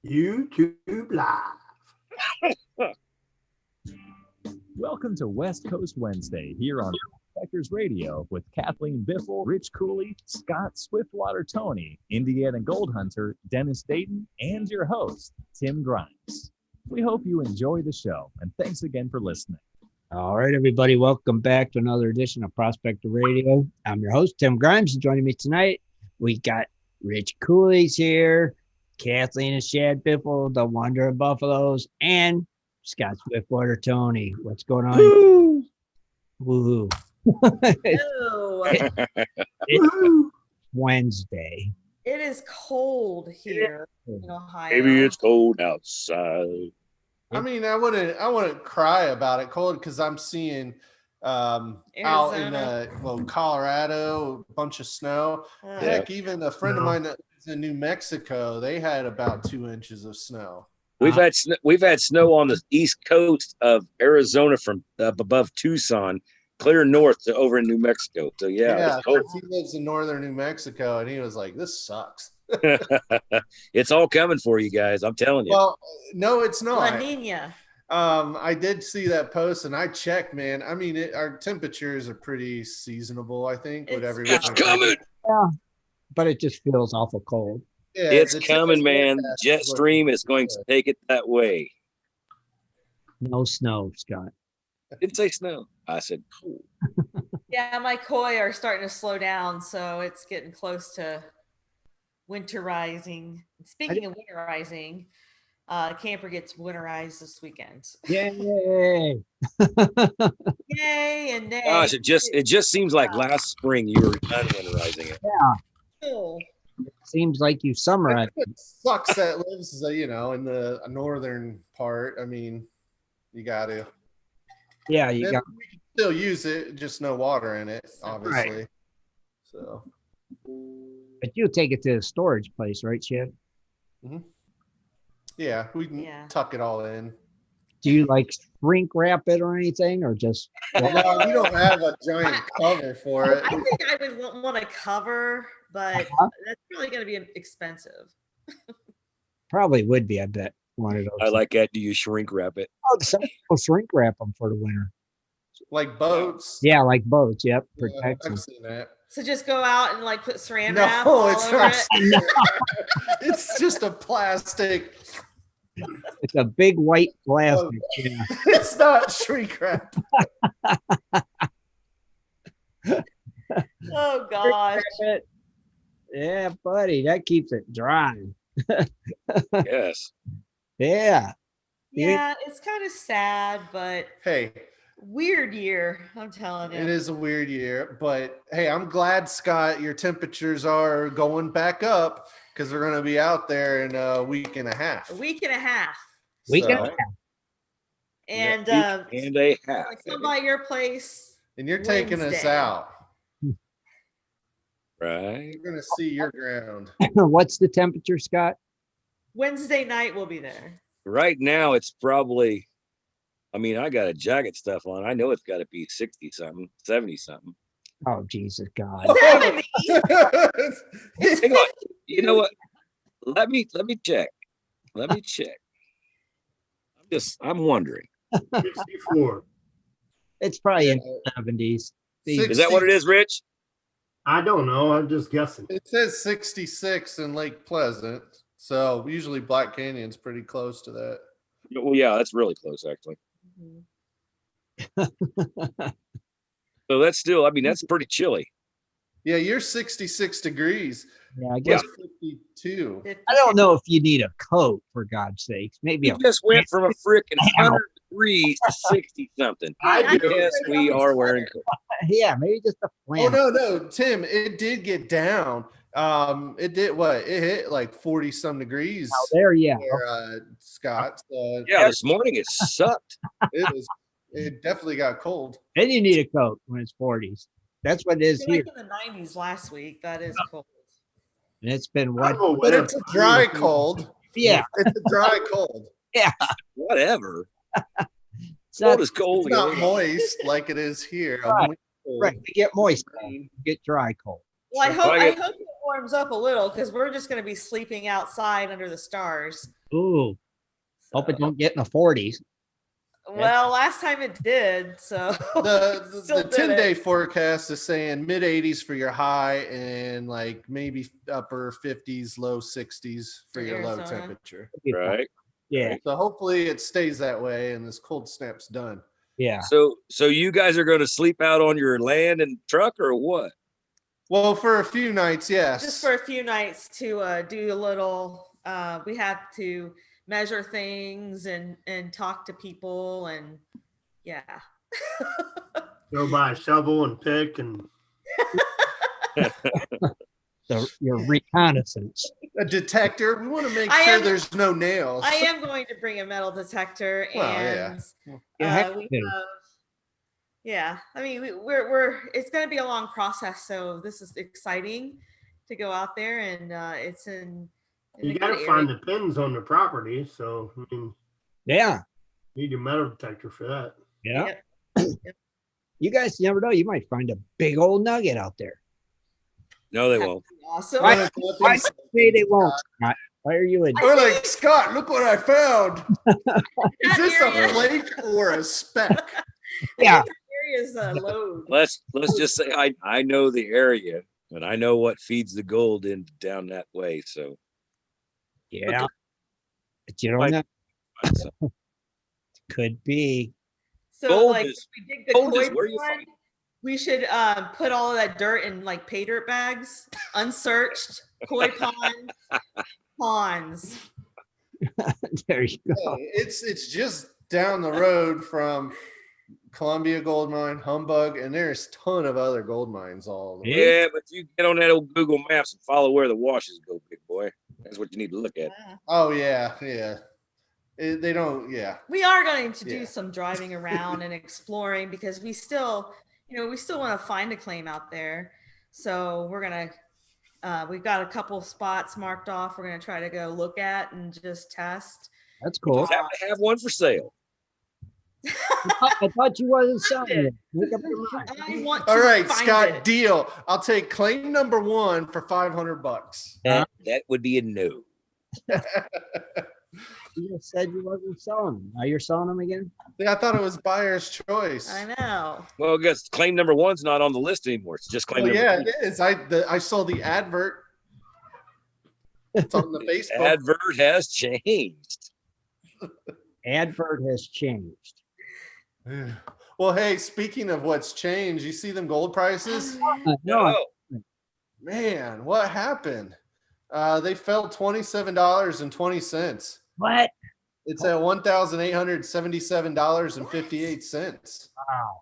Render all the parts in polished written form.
YouTube Live. Welcome to West Coast Wednesday here on Prospectors Radio with Kathleen Biffle, Rich Cooley, Scott Swiftwater Tony, Indiana Gold Hunter, Dennis Dayton, and your host, Tim Grimes. We hope you enjoy the show, and thanks again for listening. All right, everybody, welcome back to another edition of Prospector Radio. I'm your host, Tim Grimes, and joining me tonight, we got Rich Cooley's here, Kathleen and Shad Biffle, the Wonder of Buffaloes, and Scott Swiftwater Tony. What's going on? Woo! Woohoo. It's Wednesday. It is cold here in Ohio. Maybe it's cold outside. I mean, I wouldn't cry about it cold because I'm seeing out in Colorado a bunch of snow. Heck, even a friend of mine that lives in New Mexico, they had about 2 inches of snow. We've had snow on the east coast of Arizona from above Tucson, clear north to over in New Mexico. So yeah, it's cold. He lives in northern New Mexico, and he was like, "This sucks." It's all coming for you guys. I'm telling you. Well, no, it's not. La Nina. I did see that post, and I checked, man. I mean, our temperatures are pretty seasonable. I think It's coming. Yeah, but it just feels awful cold. Yeah, it's coming, man. Jetstream is going to take it that way. No snow, Scott. I didn't say snow. I said cool. Yeah, my koi are starting to slow down, so it's getting close to winterizing. Speaking of winterizing, camper gets winterized this weekend. Yay! Yay and nay. Gosh, it just seems like last spring you were done winterizing it. Yeah. Cool. It seems like you summarized. It sucks that lives, in the northern part. I mean, you got to. Yeah, We can still use it, just no water in it, obviously. Right. So. But you take it to the storage place, right, Chad? Mm-hmm. Yeah, we can tuck it all in. Do you like shrink wrap it or anything, or just? No, we don't have a giant cover for it. I think I would want a cover, but that's really going to be expensive. Probably would be, I bet. One of those. I like that. Do you shrink wrap it? Oh, some people shrink wrap them for the winter. Like boats. Yeah, like boats. Yep, protects them. I've seen that. So just go out and put saran wrap No, all it's over not. it. It's just a plastic. It's a big white plastic. Yeah. It's not shrink wrap. Oh gosh. Yeah, buddy, that keeps it dry. Yes. Yeah. Yeah, it's kind of sad, but Hey, weird year, I'm telling you. it is a weird year, but hey, I'm glad, Scott, your temperatures are going back up because they're going to be out there in a week and a half. A week and a half. We can. So- And And a half. I come by your place. And you're taking us Wednesday. out. Right. You're going to see your ground. What's the temperature, Scott? Wednesday night we'll be there. Right now, it's probably, I mean, I got a jacket stuff on. I know it's got to be 60 something, 70 something. Oh, Jesus, God. 70. Hang on. You know what? Let me check. Let me check. I'm wondering. 64. It's probably in the 70s. Is that what it is, Rich? I don't know. I'm just guessing. It says 66 in Lake Pleasant. So usually Black Canyon's pretty close to that. Well, yeah, that's really close, actually. So that's still, I mean, that's pretty chilly. Yeah, you're 66 degrees. Yeah, I guess. 52. I don't know if you need a coat, for God's sakes. Maybe We just went from a freaking Ow. 100 degrees to 60 something. I do. Yes, we are wearing coats. yeah, maybe just a Oh flannel. no, Tim, it did get down. It did what? It hit like 40 some degrees Oh, there, yeah. there, Scott. So Yeah, this morning it sucked. it definitely got cold. Then you need a coat when it's 40s. That's what it is Like here. in the 90s last week. That is cold. And it's been I what? don't know But what it's a dry cold. Yeah. It's a dry cold. Yeah. Whatever. So, Cold is cold. It's not moist like it is here. Right. Moist cold. right. You get moist cold. You get dry cold. Well, I hope warms up a little because we're just going to be sleeping outside under the stars. Ooh, hope it So- don't get in the 40s. Well, last time it did, so The still did 10-day it. forecast is saying mid 80s for your high and like maybe upper 50s, low 60s for In your low Arizona. temperature. Right. Yeah, So hopefully it stays that way and this cold snap's done. yeah. So you guys are going to sleep out on your land and truck or what? Well, for a few nights, yes. Just for a few nights to do a little. We have to measure things and talk to people and yeah. Go buy a shovel and pick and Your reconnaissance. A detector. We want to make I sure am- there's no nails. I am going to bring a metal detector Well, yeah. and Yeah, we yeah. have. Yeah, I mean we're it's going to be a long process, so this is exciting to go out there and it's in you a got to good find area. the pins on the property. So I mean, Yeah, you need your metal detector for that. yeah. Yep. You guys never know. You might find a big old nugget out there. No, they That'd won't. be awesome. Why say they won't, Scott? Why are you a We're like, Scott, look what I found. Is That this area- a flake or a speck? Yeah. Area's load. Let's just say I know the area and I know what feeds the gold in down that way. So Yeah. But you don't Like- know. Could be. So Gold like is- if we dig the gold is koi where you pond, find we should put all of that dirt in like pay dirt bags, unsearched koi pond ponds. There you go. Hey, it's just down the road from Columbia Gold Mine, Humbug, and there's a ton of other gold mines all the way. Yeah, but you get on that old Google Maps and follow where the washes go, big boy. That's what you need to look at. Oh yeah, yeah. They don't. Yeah. We are going to do Yeah. some driving around and exploring because we still want to find a claim out there. So we're gonna we've got a couple spots marked off. We're gonna try to go look at and just test. That's cool. Just happen to have one for sale. I thought you wasn't selling it. Make up your mind. I want to All right, find Scott. it. Deal. I'll take claim number 1 for $500. That would be a no. You just said you wasn't selling them. Now you're selling them again? Yeah, I thought it was buyer's choice. I know. Well, I guess claim number 1's not on the list anymore. It's just claim Well, number yeah, 2. it is. I saw the advert. It's on the Facebook. Advert has changed. Advert has changed. Well, hey, speaking of what's changed, you see them gold prices? No, No. Man, what happened? They fell $27.20. what? It's at $1,877.58. Wow.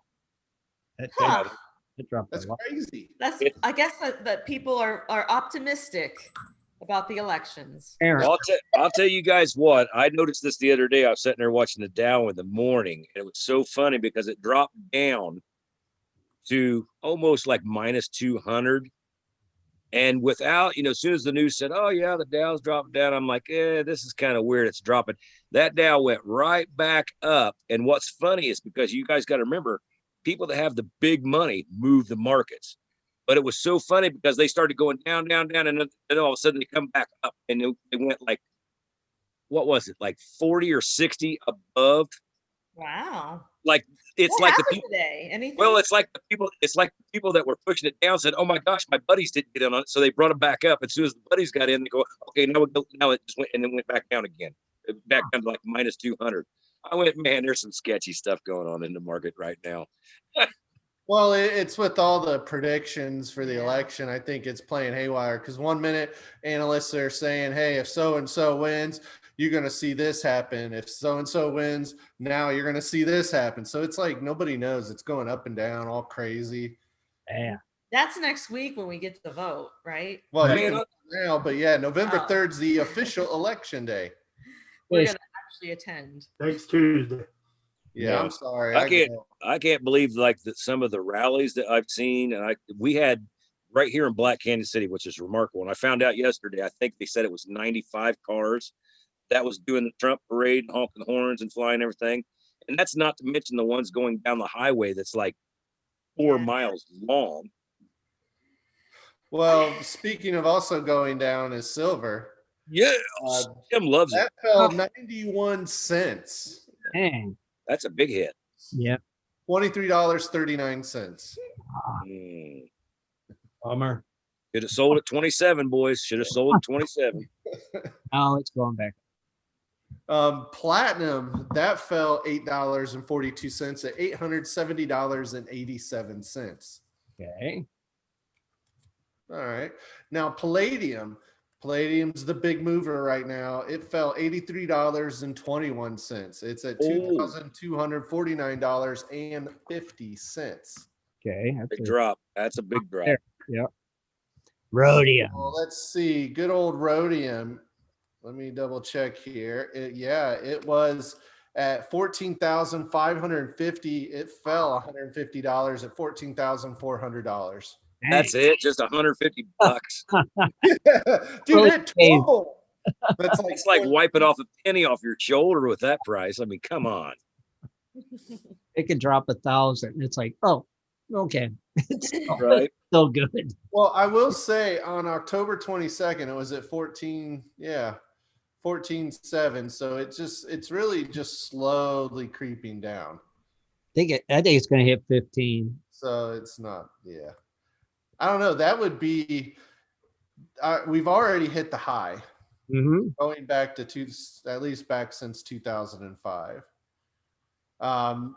That, Huh. that dropped That's a lot. crazy. That's I guess that people are optimistic about the elections. Aaron, Well, I'll tell you guys what. I noticed this the other day. I was sitting there watching the Dow in the morning, and it was so funny because it dropped down to almost like minus 200. And without, as soon as the news said, oh, yeah, the Dow's dropped down, I'm like, this is kind of weird. It's dropping. That Dow went right back up. And what's funny is because you guys got to remember, people that have the big money move the markets. But it was so funny because they started going down, down, down, and then all of a sudden they come back up and they went like, what was it, like 40 or 60 above? Wow. Like it's What like the happened people. today? Anything? Well, it's like the people that were pushing it down said, "Oh my gosh, my buddies didn't get in on it," so they brought them back up. As soon as the buddies got in, they go, "Okay, now it just went and then went back down again, back down to like minus 200." I went, man, there's some sketchy stuff going on in the market right now. Well, it's with all the predictions for the Yeah. election. I think it's playing haywire because 1 minute analysts are saying, hey, if so and so wins, you're going to see this happen. If so and so wins, now you're going to see this happen. So it's like nobody knows. It's going up and down, all crazy. yeah. That's next week when we get to vote, right? Well, Right. you can vote now, but yeah, November Oh. 3rd's the official election day. We're Yes. gonna actually attend. Next Tuesday. Yeah, Yeah. I'm sorry. I can't believe like that some of the rallies that I've seen, and we had right here in Black Canyon City, which is remarkable. And I found out yesterday, I think they said it was 95 cars that was doing the Trump parade and honking horns and flying everything. And that's not to mention the ones going down the highway that's like 4 Yeah. miles long. Well, speaking of also going down is silver. Yeah, Uh, Tim loves it. That fell 91 cents. Dang. That's a big hit. Yeah. $23.39. Mm. Bummer. Should have sold at 27, boys. Should have sold at 27. Oh, it's going back. Platinum, that fell $8.42 at $870.87. Okay. All right. Now Palladium's the big mover right now. It fell $83.21. It's at $2,249.50. Okay. Big drop. That's a big drop. There. Yeah. Rhodium. Well, let's see. Good old rhodium. Let me double check here. It was at 14,550. It fell $150 at $14,400. That's it. Just 150 bucks. Dude, it doubled. It's like wiping off a penny off your shoulder with that price. I mean, come on. It could drop 1,000. It's like, oh, okay. It's Right. still good. Well, I will say on October 22nd, it was at 14.7. So it's really just slowly creeping down. I think it's going to hit 15. So it's not, yeah. I don't know. That would be, we've already hit the high. Mm-hmm. Going back to at least back since 2005. What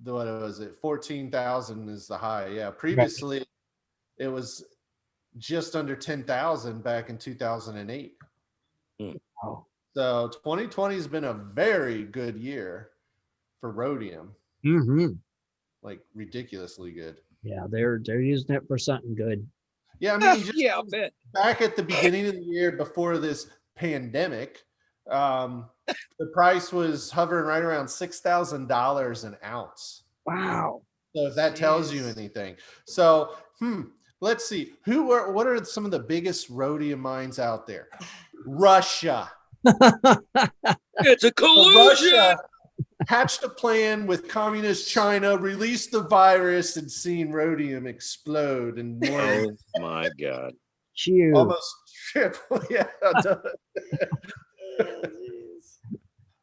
was it? 14,000 is the high. Yeah. Previously, it was just under 10,000 back in 2008. Oh. So 2020 has been a very good year for rhodium. Mm-hmm. Like ridiculously good. Yeah, they're using it for something good. Yeah, I mean, just I'll bet. back at the beginning of the year before this pandemic, the price was hovering right around $6,000 an ounce. Wow. So if that tells you anything. So, let's see. What are some of the biggest rhodium mines out there? Russia. It's a collusion. Russia hatched a plan with communist China, released the virus, and seen rhodium explode and Oh my God. Chew. almost triple. Yeah.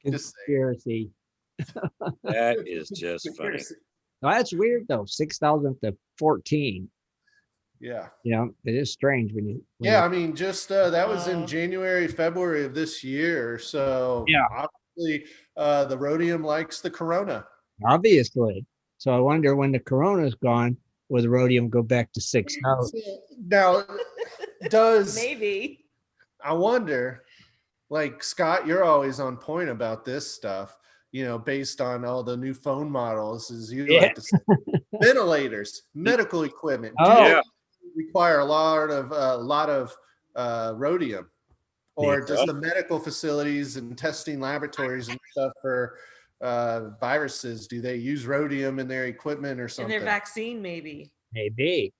Just Conspiracy. That is just funny. Well, that's weird though. 6,000 to 14. Yeah. You know, it is strange when you. Yeah, I mean, just that was in January, February of this year. So Yeah. obviously the rhodium likes the corona. Obviously. So I wonder when the corona's gone, will the rhodium go back to 6,000? Now, Maybe. I wonder, like Scott, you're always on point about this stuff, based on all the new phone models, as you like to say. Ventilators, medical equipment. Oh. Do they require a lot of rhodium? Or does the medical facilities and testing laboratories and stuff for viruses, do they use rhodium in their equipment or In something? their vaccine, maybe. Maybe.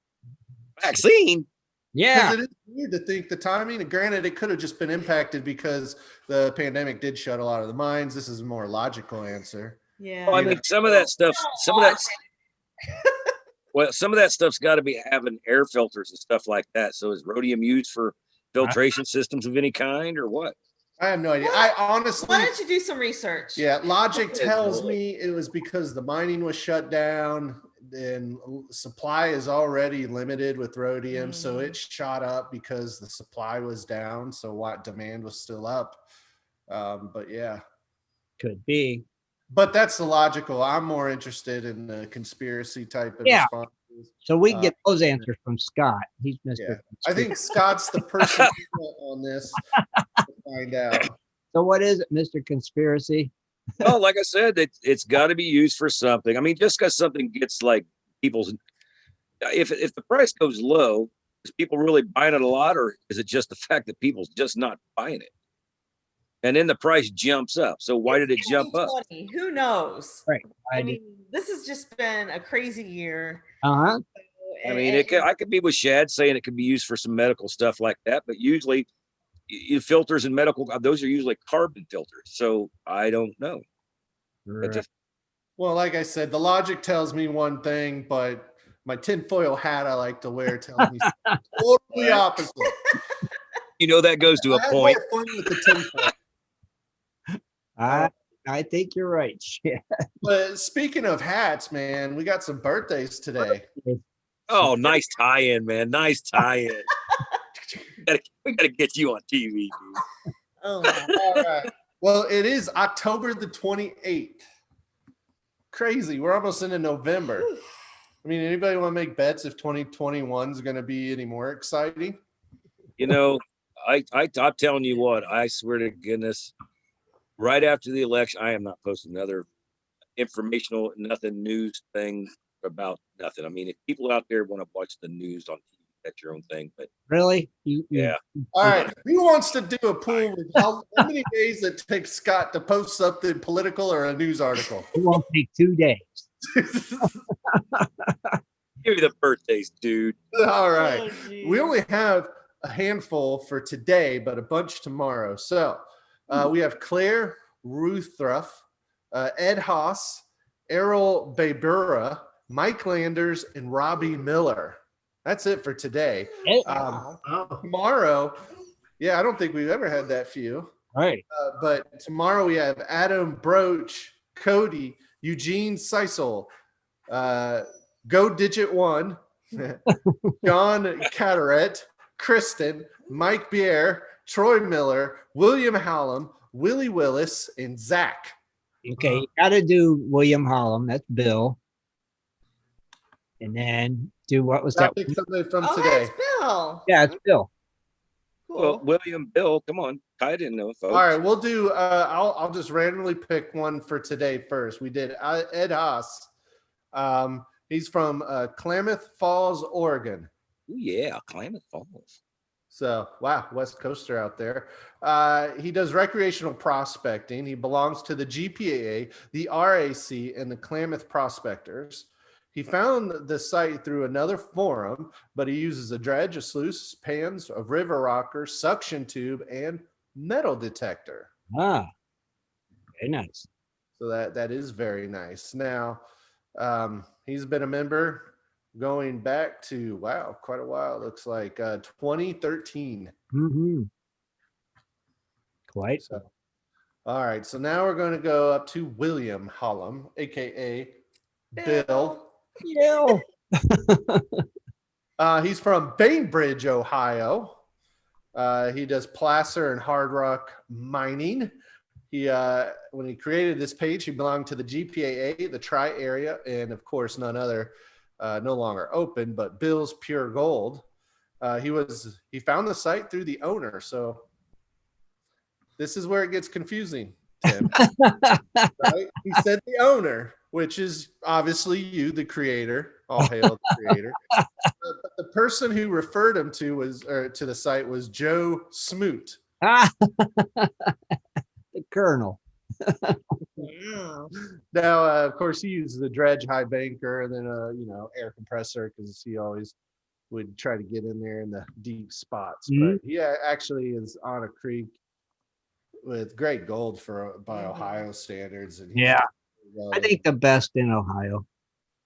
Vaccine. Yeah. Because it is weird to think the timing, and granted, it could have just been impacted because the pandemic did shut a lot of the mines. This is a more logical answer. Yeah. Well, I mean, some of that stuff's got to be having air filters and stuff like that. So is rhodium used for filtration systems of any kind or what? I have no idea. I honestly, Why don't you do some research? yeah, logic tells me it was because the mining was shut down and supply is already limited with rhodium. So it shot up because the supply was down. So what demand was still up. But yeah. Could be. But that's the logical. I'm more interested in the conspiracy type of responses. So we can get those answers from Scott. He's Mr. Yeah. I think Scott's the person on this to find out. So what is it, Mr. Conspiracy? Well, like I said, it's got to be used for something. I mean, just because something gets like people's, if the price goes low, is people really buying it a lot, or is it just the fact that people's just not buying it? And then the price jumps up. So why did it jump up? Who knows? Right. I mean, this has just been a crazy year. Uh-huh. I mean, I could be with Shad saying it could be used for some medical stuff like that, but usually filters and medical, those are usually carbon filters. So I don't know. Right. Well, like I said, the logic tells me one thing, but my tinfoil hat I like to wear tells me totally opposite. You know, that goes to I a had point. more fun with the tinfoil. I think you're right. Shit. But speaking of hats, man, we got some birthdays today. Oh, nice tie-in, man. Nice tie-in. We gotta get you on TV, dude. Oh my. All right. Well, it is October the 28th. Crazy. We're almost into November. I mean, anybody want to make bets if 2021 is going to be any more exciting? You know, I'm telling you what, I swear to goodness, right after the election, I am not posting another informational, nothing news thing about nothing. I mean, if people out there want to watch the news on TV, that's your own thing. But Really? yeah. All right. Who wants to do a pool with how many days it takes Scott to post something political or a news article? It won't take 2 days. Give me the birthdays, dude. All right. Oh, geez. We only have a handful for today, but a bunch tomorrow. So we have Claire Ruthruff, Ed Haas, Errol Babura, Mike Landers, and Robbie Miller. That's it for today. Wow. Oh, Tomorrow, yeah, I don't think we've ever had that few. Right. But tomorrow we have Adam Broach, Cody, Eugene Seisel, Go Digit One, John Carteret, Kristen, Mike Bier, Troy Miller, William Hallam, Willie Willis, and Zach. Okay. You got to do William Hollam. That's Bill. And then do what was that? Pick something from Oh, today. that's Bill. Yeah, it's Bill. Cool. Well, William, Bill, come on. I didn't know, folks. All right, we'll do. I'll just randomly pick one for today first. We did Ed Haas. He's from Klamath Falls, Oregon. Ooh, yeah, Klamath Falls. So, wow, West Coaster out there. He does recreational prospecting. He belongs to the GPAA, the RAC, and the Klamath Prospectors. He found the site through another forum, but he uses a dredge, a sluice, pans, a river rocker, suction tube, and metal detector. Ah, very nice. So that is very nice. Now, he's been a member going back to, wow, quite a while. Looks like 2013. Mm-hmm. Quite. So, all right. So now we're going to go up to William Hollam, aka Bill. Yeah. He's from Bainbridge, Ohio. He does placer and hard rock mining. He when he created this page, he belonged to the GPAA, the Tri-Area, and of course none other, no longer open, but Bill's Pure Gold. He found the site through the owner. So this is where it gets confusing, Tim. Right? He said the owner, which is obviously you, the creator. All hail the creator. But the person who referred him to the site was Joe Smoot. Ah, the Colonel. Wow. Now, of course, he uses the dredge, high banker, and then air compressor because he always would try to get in there in the deep spots. But he actually is on a creek with great gold by Ohio standards. And Yeah. I think the best in Ohio.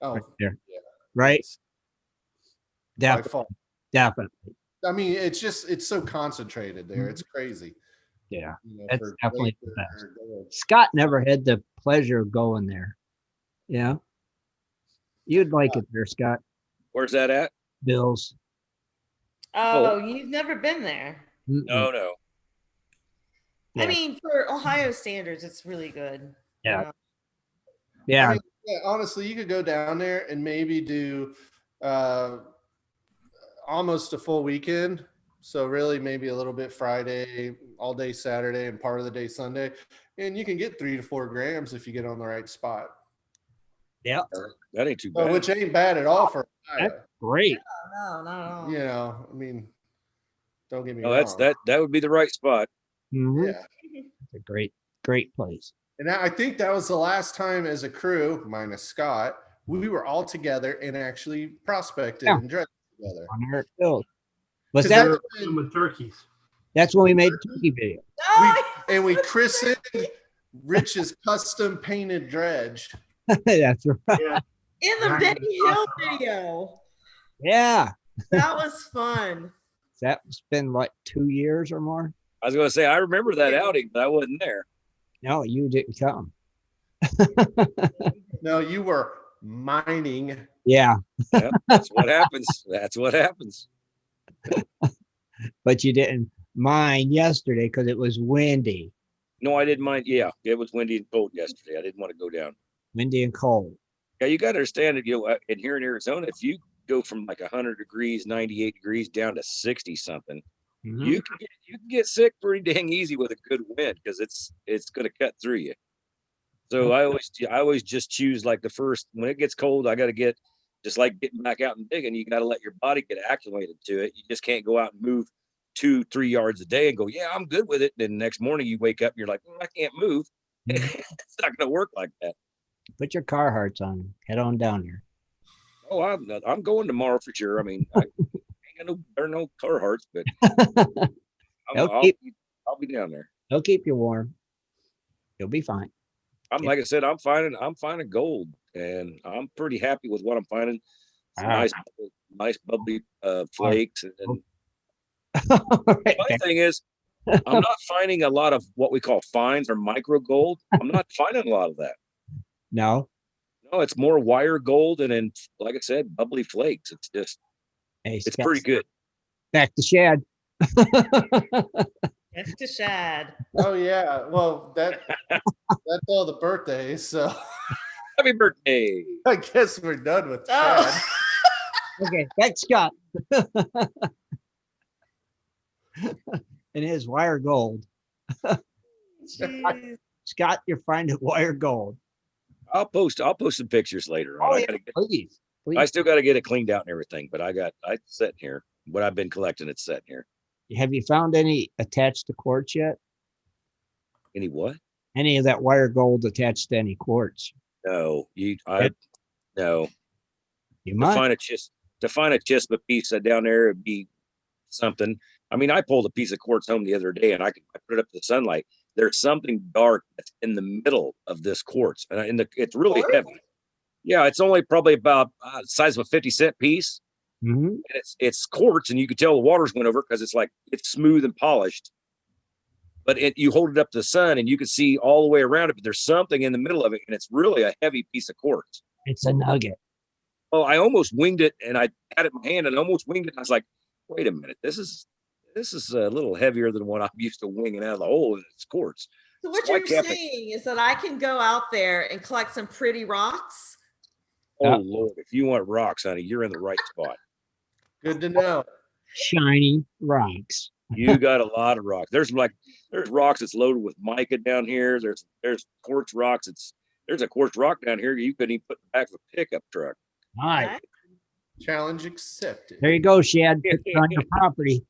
Oh, Right there. yeah. Right? By Definitely. far. Definitely. I mean, it's so concentrated there. It's crazy. Yeah. You know, That's for definitely great the best. gold. Scott never had the pleasure of going there. Yeah. You'd like it there, Scott. Where's that at? Bills. Oh, you've never been there. Mm-mm. No. Yeah. I mean, for Ohio standards, it's really good. Yeah. You know? Yeah. I mean, yeah, honestly, you could go down there and maybe do almost a full weekend. So really maybe a little bit Friday, all day Saturday, and part of the day Sunday. And you can get 3 to 4 grams if you get on the right spot. Yeah. That ain't too bad. Which ain't bad at all for Ohio. That's great. No, not at all. You know, I mean, don't get me No, wrong. that would be the right spot. Mhm. Yeah. It's a great place. And I think that was the last time as a crew, minus Scott, we were all together and actually prospected Yeah. and dredged together. On our Bills. Was 'Cause that? there- and with turkeys. That's when we made the turkey video. And we christened Rich's custom painted dredge. That's right. Yeah. In the Right. Benny Hill video. Yeah. That was fun. That's been like 2 years or more. I was going to say, I remember that outing, but I wasn't there. No, you didn't come. No, you were mining. Yeah, Yep, that's what happens. That's what happens. but you didn't mind yesterday because it was windy, No, I didn't mind. Yeah, it was windy and cold yesterday. I didn't want to go down. windy and cold. Yeah, you got to understand that, and here in Arizona, if you go from like 100 degrees, 98 degrees down to 60 something, Mhm. you can get sick pretty dang easy with a good wind because it's going to cut through you. So I always just choose like the first, when it gets cold, I got to get, just like getting back out and digging, you got to let your body get acclimated to it. You just can't go out and move 2-3 yards a day and go, yeah, I'm good with it. And then the next morning you wake up and you're like, I can't move. It's not going to work like that. Put your Carhartts on. Head on down there. Oh, I'm going tomorrow for sure. I mean, I ain't got no Carhartts, but I'll be down there. They'll keep you warm. You'll be fine. Like I said, I'm finding gold, and I'm pretty happy with what I'm finding. Some nice bubbly flakes. And Right. the funny thing is, I'm not finding a lot of what we call fines or micro gold. I'm not finding a lot of that. No. No, it's more wire gold, and then, like I said, bubbly flakes. It's just, Hey, it's pretty good. Back to Shad. Back to Shad. Oh yeah. Well, that's all the birthdays. So Happy birthday! I guess we're done with Oh. Chad. Okay, back to Scott. And his wire gold. Jeez. Scott, you're finding wire gold. I'll post some pictures later on. Oh, I yeah, gotta get, please. I still got to get it cleaned out and everything, but I set here. What I've been collecting, it's set here. Have you found any attached to quartz yet? Any what? Any of that wire gold attached to any quartz? No, Yep. no. You To might. find a chispa piece down there, it'd be something. I mean, I pulled a piece of quartz home the other day, and I put it up to the sunlight. There's something dark that's in the middle of this quartz, and it's really Quartz? heavy. Yeah, it's only probably about the size of a 50-cent piece. Mhm. And it's quartz, and you can tell the water's went over because it's smooth and polished. But you hold it up to the sun, and you can see all the way around it. But there's something in the middle of it, and it's really a heavy piece of quartz. It's a nugget. Oh, I almost winged it, and I had it in my hand, and almost winged it. And I was like, "Wait a minute, this is a little heavier than what I'm used to winging out of the hole, and it's quartz." So what So I you're kept it. saying is that I can go out there and collect some pretty rocks? Oh Yeah. Lord, if you want rocks, honey, you're in the right spot. Good to know. Shiny rocks. You got a lot of rocks. There's rocks that's loaded with mica down here. There's quartz rocks. There's a quartz rock down here you couldn't even put in the back of a pickup truck. All right. Right? Challenge accepted. There you go, Shad. Put it on your property.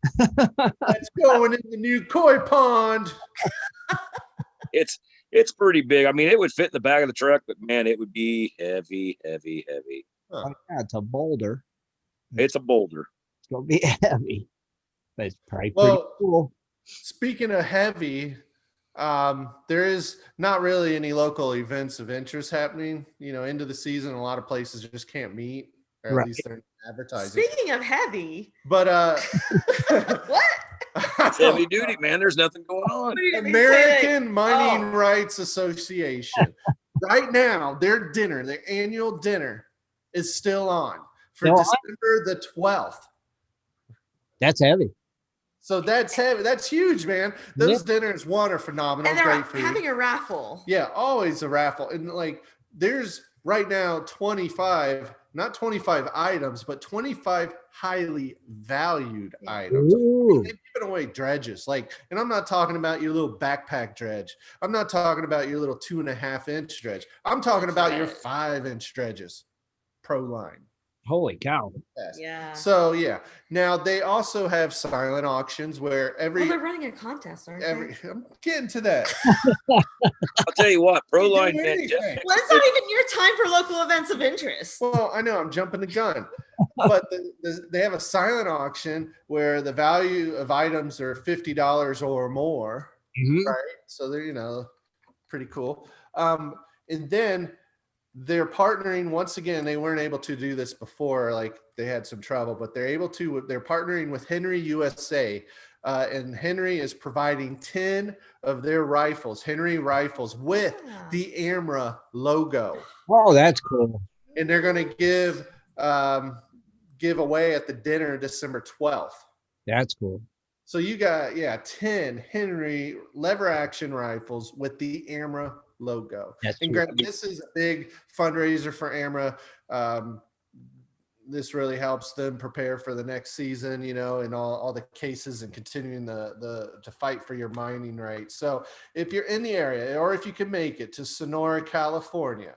Let's go in the new koi pond. It's pretty big. I mean, it would fit in the back of the truck, but man, it would be heavy. Oh, yeah, it's a boulder. It's a boulder. It's gonna be heavy. But it's probably pretty Well, cool. Speaking of heavy, there is not really any local events of interest happening. Into the season, a lot of places just can't meet, or at Right. least they're advertising. Speaking of heavy, But what? It's heavy duty, man. There's nothing going on. What do you mean say that? American Mining Oh. Rights Association. Right now, their annual dinner is still on for Still on? December the 12th. That's heavy. So that's heavy. That's huge, man. Those dinners, one, are phenomenal. And they're Great food. having a raffle. Yeah, always a raffle. And there's right now 25, not 25 items, but 25 highly valued items. Ooh. They've given away dredges. And I'm not talking about your little backpack dredge. I'm not talking about your little 2.5-inch dredge. I'm talking about your 5-inch dredges. Pro line. Holy cow. Yes. Yeah. So yeah. Now they also have silent auctions where Well, they're running a contest, aren't they? I'm getting to that. I'll tell you what, They do Proline, man, anything. Well, it's not even your time for local events of interest. Well, I know I'm jumping the gun, but they have a silent auction where the value of items are $50 or more, Mhm. right? So they're pretty cool. And then they're partnering once again. They weren't able to do this before, like they had some trouble, but they're partnering with Henry USA. And Henry is providing 10 of their rifles, Henry rifles, with the Amra logo. Oh, that's cool. And they're going to give away at the dinner December 12th. That's cool. So you got 10 Henry lever action rifles with the Amra logo. That's and Grant, this is a big fundraiser for Amra. This really helps them prepare for the next season, you know, and all the cases and continuing to fight for your mining rights. So if you're in the area, or if you can make it to Sonora, California.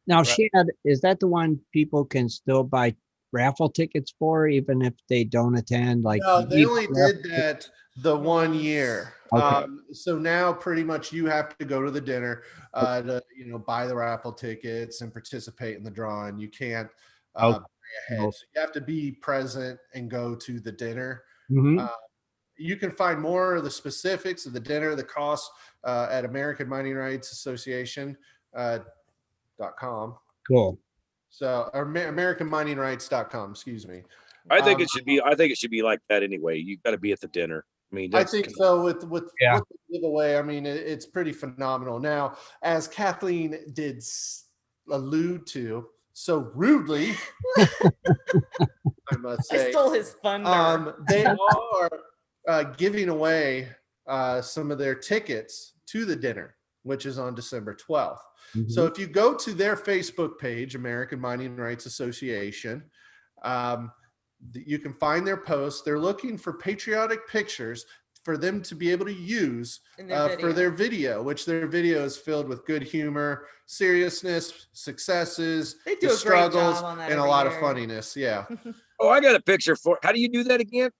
Now, Shad, is that the one people can still buy raffle tickets for, even if they don't attend? Like, no, they only did that the 1 year. Okay. So now pretty much you have to go to the dinner to, you know, buy the raffle tickets and participate in the drawing. You can't pay ahead. So you have to be present and go to the dinner. Mhm. You can find more of the specifics of the dinner, the cost at American Mining Rights Association .com. Cool. So AmericanMiningRights.com, excuse me. I think it should be like that anyway. You got to be at the dinner. I mean, I think so with the giveaway. I mean, it's pretty phenomenal. Now, as Kathleen did allude to so rudely, I must say, I stole his thunder. they are giving away some of their tickets to the dinner, which is on December 12th. Mhm. So if you go to their Facebook page, American Mining Rights Association, you can find their posts. They're looking for patriotic pictures for them to be able to use for their video, which their video is filled with good humor, seriousness, successes, They do the a great job struggles, on that and a every lot of year. funniness. Yeah. Oh, I got a picture for. How do you do that again?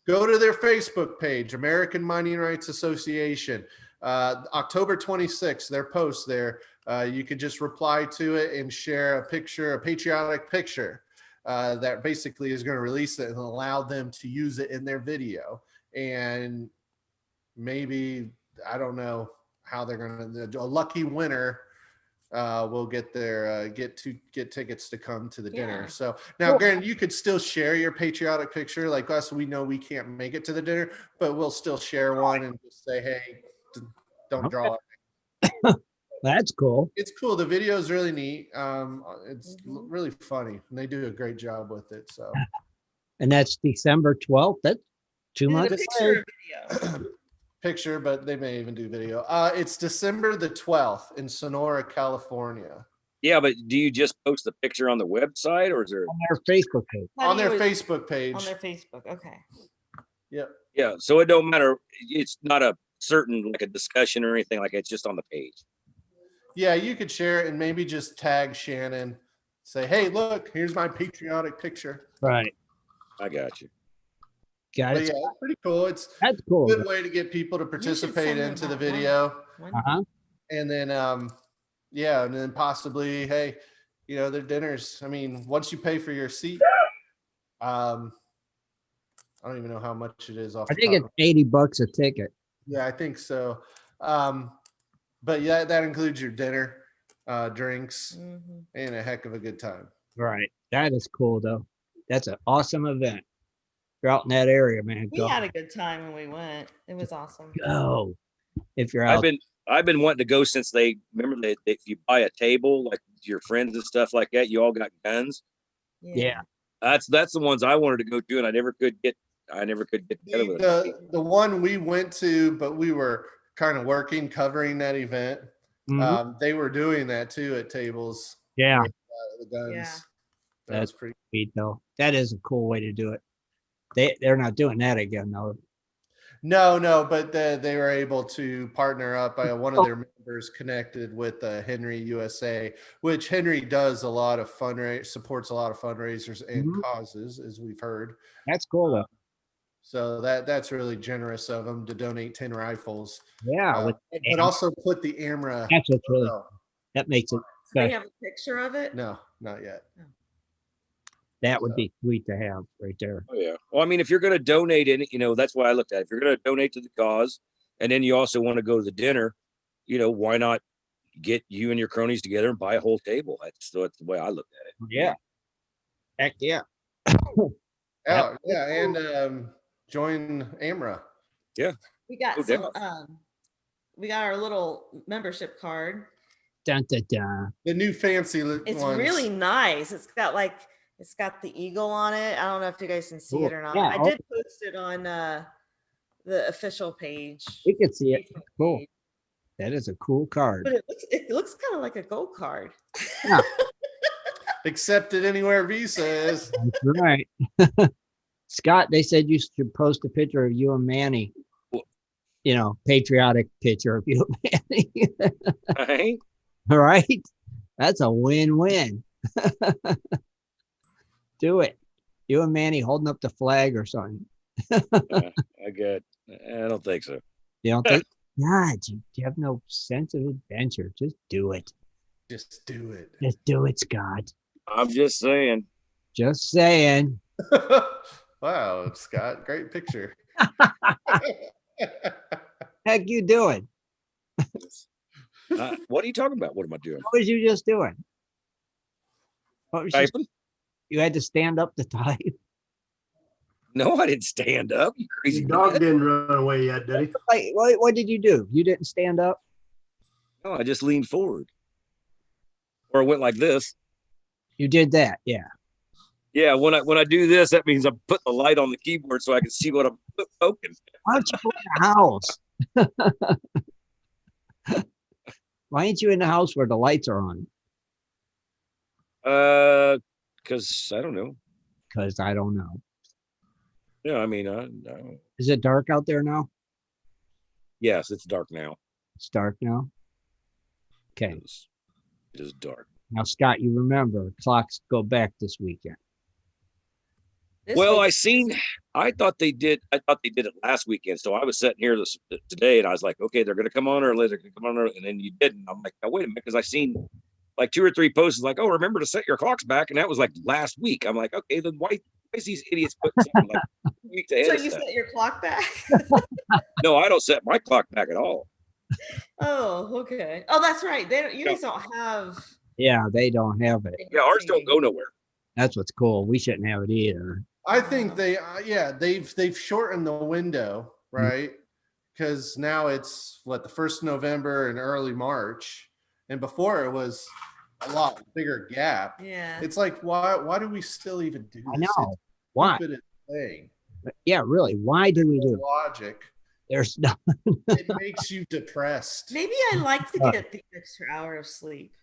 Go to their Facebook page, American Mining Rights Association. October 26th, their post there. You can just reply to it and share a picture, a patriotic picture that basically is going to release it and allow them to use it in their video. And maybe, I don't know how they're going to, a lucky winner will get their get tickets to come to the dinner. So now, Garen, you could still share your patriotic picture. Like us, we know we can't make it to the dinner, but we'll still share one and just say, hey, don't draw it. That's cool. It's cool. The video is really neat. It's really funny, and they do a great job with it. So, And that's December 12th. That's 2 months away. Picture, but they may even do video. It's December the 12th in Sonora, California. Yeah, but do you just post the picture on the website, or is there On their Facebook page? On their Facebook page. On their Facebook. Okay. Yep. Yeah, so it don't matter. It's not a certain like a discussion or anything like that. It's just on the page. Yeah, you could share it and maybe just tag Shannon. Say, hey, look, here's my patriotic picture. Right. I got you. Got But it. yeah, it's pretty cool. It's That's cool. a good way to get people to participate send them into the that video. Uh-huh. And then and then possibly, hey, you know, their dinners. I mean, once you pay for your seat, I don't even know how much it is off. I think it's $80 a ticket. Yeah, I think so. But yeah, that includes your dinner, drinks, and a heck of a good time. Right. That is cool, though. That's an awesome event. If you're out in that area, man, We go. had a good time when we went. It was awesome. Go. If you're out. I've been wanting to go since they remember that if you buy a table, like your friends and stuff like that, you all got guns. Yeah. That's the ones I wanted to go to, and I never could get together with them. The one we went to, but we were kind of working, covering that event. Mhm. They were doing that too at tables. Yeah. The guns. Yeah. That's pretty. Sweet, though. That is a cool way to do it. They're not doing that again, though. No, but they were able to partner up. One of their members connected with Henry USA, which Henry does a lot of supports a lot of fundraisers and causes, as we've heard. That's cool, though. So that's really generous of them to donate 10 rifles. Yeah. But also put the Amra. That's what's really, that makes it So they special. have a picture of it? No, not yet. That would be sweet to have right there. Oh yeah. Well, I mean, if you're going to donate in, that's why I looked at it. If you're going to donate to the cause, and then you also want to go to the dinner, why not get you and your cronies together and buy a whole table. That's the way I look at it. Yeah. Heck yeah. Yeah, and join Amra. Yeah. We got No some. doubt. We got our little membership card. Dun, dun, dun. The new fancy It's ones. really nice. It's got the eagle on it. I don't know if you guys can see it or not. Yeah, I did post it on the official page. We can see it. Facebook Cool. page. That is a cool card. But it looks kind of like a gold card. Yeah. Accepted anywhere Visa is. That's right. Scott, they said you should post a picture of you and Manny. Patriotic picture of you and Manny. Right? All right. That's a win-win. Do it. You and Manny holding up the flag or something. I don't think so. You don't think? God, you have no sense of adventure. Just do it. Just do it. Just do it, Scott. I'm just saying. Just saying. Wow, Scott, great picture. Heck you doing? What are you talking about? What am I doing? What was you just doing? What was you, Typing? you had to stand up to type? No, I didn't stand up. You crazy The dog man. didn't run away yet, did he? Like, what did you do? You didn't stand up? No, I just leaned forward. Or I went like this. You did that, yeah. Yeah, when I do this, that means I'm putting the light on the keyboard so I can see what I'm poking. Why don't you go in the house? Why ain't you in the house where the lights are on? Because I don't know. Because I don't know. Yeah, I mean, no. Is it dark out there now? Yes, it's dark now. It's dark now. Okay. It is dark. Now, Scott, you remember clocks go back this weekend. Well, I thought they did it last weekend. So I was sitting here today and I was like, okay, they're going to come on early. They're going to come on early. And then you didn't. I'm like, now, wait a minute. Because I seen like 2 or 3 posts like, oh, remember to set your clocks back. And that was like last week. I'm like, okay, then why is these idiots putting something like 2 weeks ahead So of you stuff? set your clock back? No, I don't set my clock back at all. Oh, okay. Oh, that's right. You guys don't have. Yeah, they don't have it. Yeah, ours don't go nowhere. That's what's cool. We shouldn't have it either. I think they've shortened the window, right? Because now it's the 1st of November and early March, and before it was a lot bigger gap. Yeah. It's like why do we still even do this? I know. It's Why? stupid thing. Yeah, really. Why do we do it? Logic. There's no. It makes you depressed. Maybe I like to get the extra hour of sleep.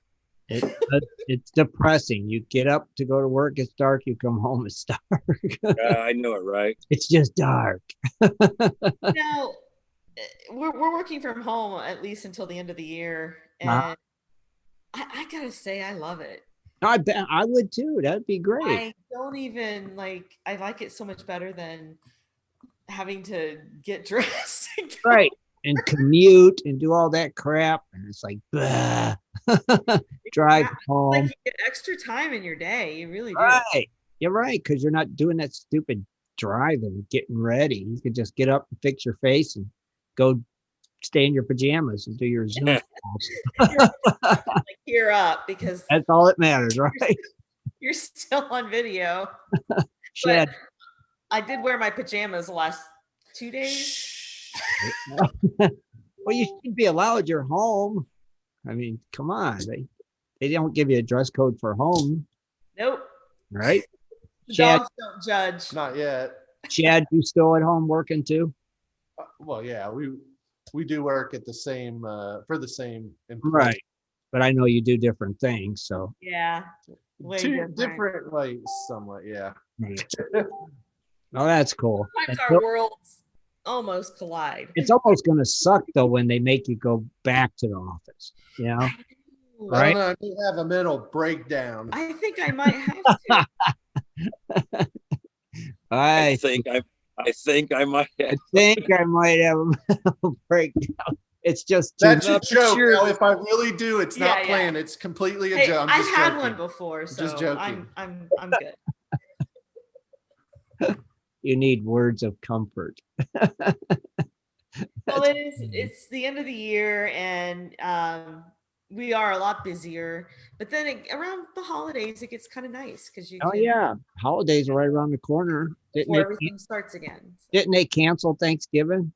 It's depressing. You get up to go to work, it's dark. You come home, it's dark. I know it, right? It's just dark. Now, we're working from home at least until the end of the year, and I gotta say I love it. I bet I would too. That'd be great. I don't even I like it so much better than having to get dressed. Right. And commute and do all that crap. And it's like, bah. Drive home. Like you get extra time in your day. You really do. Right. You're right. Because you're not doing that stupid driving, getting ready. You could just get up and fix your face and go stay in your pajamas and do your Zoom calls. Gear up because That's all that matters, right? you're still on video. Shad, But I did wear my pajamas the last 2 days. well, you should be allowed your home. I mean, come on. They don't give you a dress code for home, Nope. right? The Chad, dogs don't judge. Not yet. Chad, you still at home working too? Well, yeah, we do work at the same for the same employer. Right. But I know you do different things, so. Yeah. Way Two different, like somewhat, yeah. Oh, that's cool. Sometimes It's our worlds almost collide. It's almost going to suck though when they make you go back to the office. You know, I right? don't know. I may have a mental breakdown. I think I might have to. I think I might. I think I might have a mental breakdown. It's just too That's a much. joke. sure. Now, if I really do, it's not Yeah, yeah. planned. It's completely a Hey, joke. I'm I've just had joking. one before, so Just joking. I'm good. You need words of comfort. Well, it's the end of the year, and we are a lot busier. But then around the holidays, it gets kind of nice because you Oh can yeah, holidays are right around the corner. before everything starts again. Didn't they cancel Thanksgiving?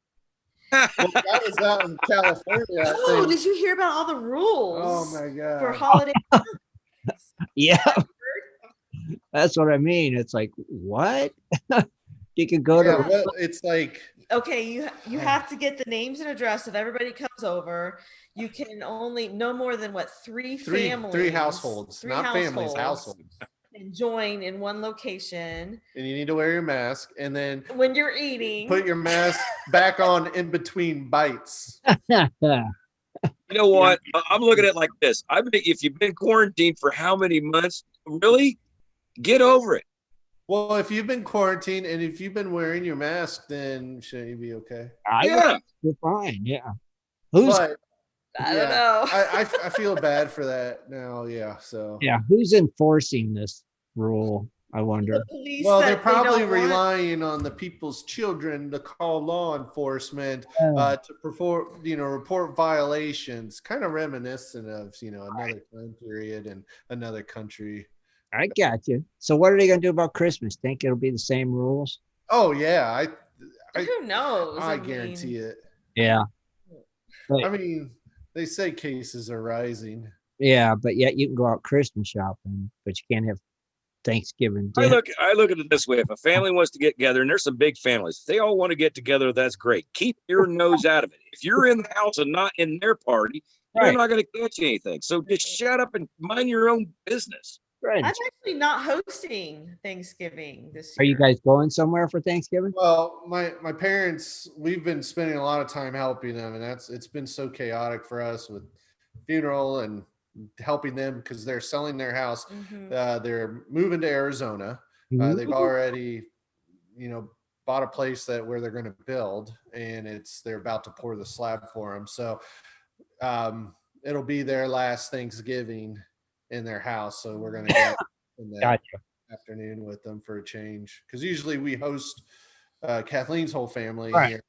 Well, that was out in California. I Oh, think. did you hear about all the rules? Oh my For god. holiday. Yeah, that's what I mean. It's like what? You can go Yeah, to well, it's like Okay, you have to get the names and address of everybody comes over. You can only no more than what three families, three households, three not families, households households. can join in one location And you need to wear your mask, and then when you're eating. put your mask back on in between bites. You know what? I'm looking at it like this. I mean, if you've been quarantined for how many months, really, get over it. Well, if you've been quarantined and if you've been wearing your mask, then shouldn't you be okay? Yeah. You're fine. Yeah. Who's But I don't know. I feel bad for that now. Yeah. So who's enforcing this rule? I wonder. The police well, that they're they probably don't want- relying on the people's children to call law enforcement to perform, report violations, kind of reminiscent of, another time period and another country. I got you. So what are they going to do about Christmas? Think it'll be the same rules? Oh yeah, Who knows? I mean, guarantee it. Yeah. I mean, they say cases are rising. Yeah, but yet you can go out Christmas shopping, but you can't have Thanksgiving I dinner. look at it this way. If a family wants to get together, and there's some big families, if they all want to get together, that's great. Keep your nose out of it. If you're in the house and not in their party, you're Right. not going to catch anything. So just shut up and mind your own business. Right. I'm actually not hosting Thanksgiving this Are year. you guys going somewhere for Thanksgiving? Well, my parents, we've been spending a lot of time helping them, and it's been so chaotic for us with funeral and helping them because they're selling their house. Mhm. They're moving to Arizona. Mhm. They've already, bought a place where they're going to build, and they're about to pour the slab for them. So it'll be their last Thanksgiving in their house. So we're going to go in the Gotcha. afternoon with them for a change. Because usually we host Kathleen's whole family Right. here.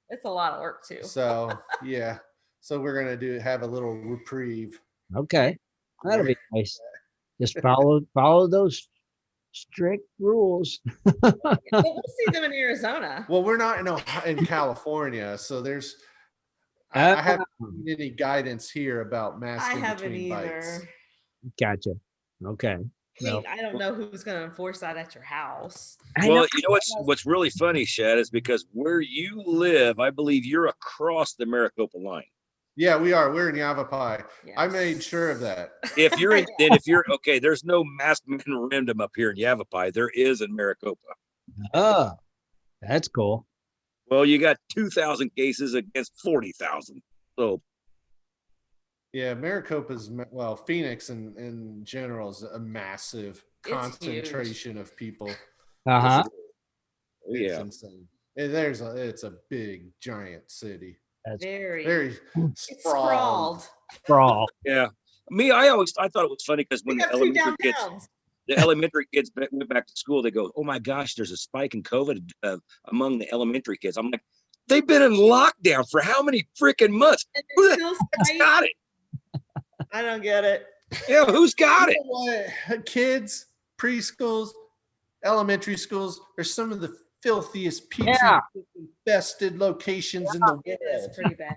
It's a lot of work too. So yeah. So we're going to have a little reprieve. Okay. That'll be nice. Just follow those strict rules. But we'll see them in Arizona. Well, we're not in California, so I haven't seen any guidance here about I masking haven't between bites. either. Gotcha. Okay. I mean, I don't know who's going to enforce that at your house. Well, you know what's really funny, Shad, is because where you live, I believe you're across the Maricopa line. Yeah, we are. We're in Yavapai. Yes. I made sure of that. If you're okay, there's no masked memorandum up here in Yavapai. There is in Maricopa. Oh, that's cool. Well, you got 2,000 cases against 40,000. So Yeah, Maricopa's Phoenix in general is a massive It's concentration of people. Uh-huh. It's yeah. insane. It's a big giant city. That's Very It's sprawled. sprawled. sprawl. Yeah. I thought it was funny because when We the got 2 elementary kids went back to school, they go, "Oh my gosh, there's a spike in COVID among the elementary kids." I'm like, they've been in lockdown for how many freaking months? And Who it's the still heck's spiked. got it? I don't get it. Yeah, who's got it? You know what? Kids, preschools, elementary schools are some of the filthiest, petri Yeah. infested locations in the It is world. pretty bad.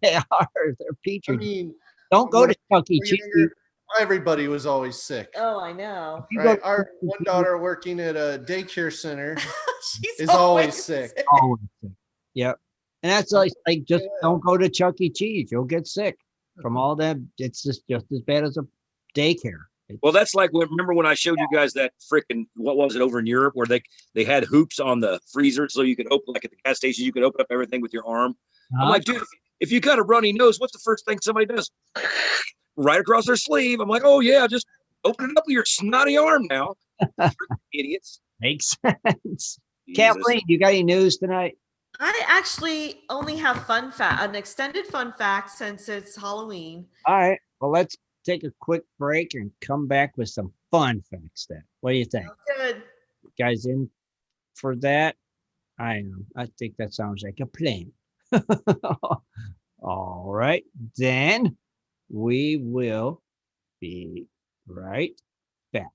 They are. They're I petri. mean, Don't go when to Chuck E. we were Cheese. younger, everybody was always sick. Oh, I know. You go Right? to Our Chuck E. one Cheese, daughter working at a daycare center She's is always sick. always sick. Yep. And that's like just don't go to Chuck E. Cheese. You'll get sick from all that. It's just as bad as a daycare. Well, that's like remember when I showed you guys that freaking what was it over in Europe where they had hoops on the freezer so you could open, like at the gas station, you could open up everything with your arm. I'm like, dude, if you got a runny nose, what's the first thing somebody does? Right across their sleeve. I'm like, oh yeah, just open it up with your snotty arm now. Idiots. Makes sense. Jesus. Kathleen, you got any news tonight? I actually only have an extended fun fact since it's Halloween. All right. Well, let's take a quick break and come back with some fun facts then. What do you think? Good. You guys in for that? I am. I think that sounds like a plan. All right. Then We will be right back.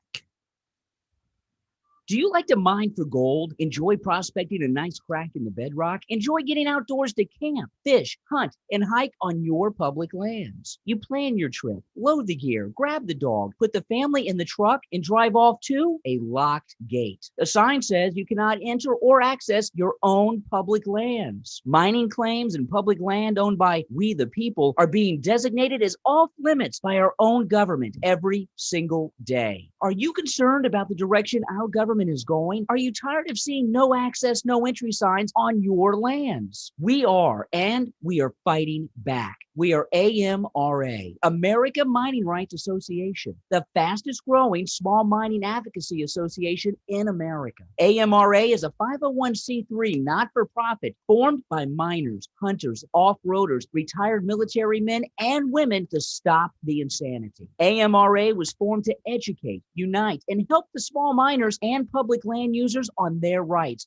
Do you like to mine for gold? Enjoy prospecting a nice crack in the bedrock? Enjoy getting outdoors to camp, fish, hunt, and hike on your public lands? You plan your trip, load the gear, grab the dog, put the family in the truck, and drive off to a locked gate. A sign says you cannot enter or access your own public lands. Mining claims and public land owned by we the people are being designated as off limits by our own government every single day. Are you concerned about the direction our government is going? Are you tired of seeing no access, no entry signs on your lands? We are, and we are fighting back. We are AMRA, America Mining Rights Association, the fastest growing small mining advocacy association in America. AMRA is a 501c3 not-for-profit formed by miners, hunters, off-roaders, retired military men, and women to stop the insanity. AMRA was formed to educate, unite, and help the small miners and public land users on their rights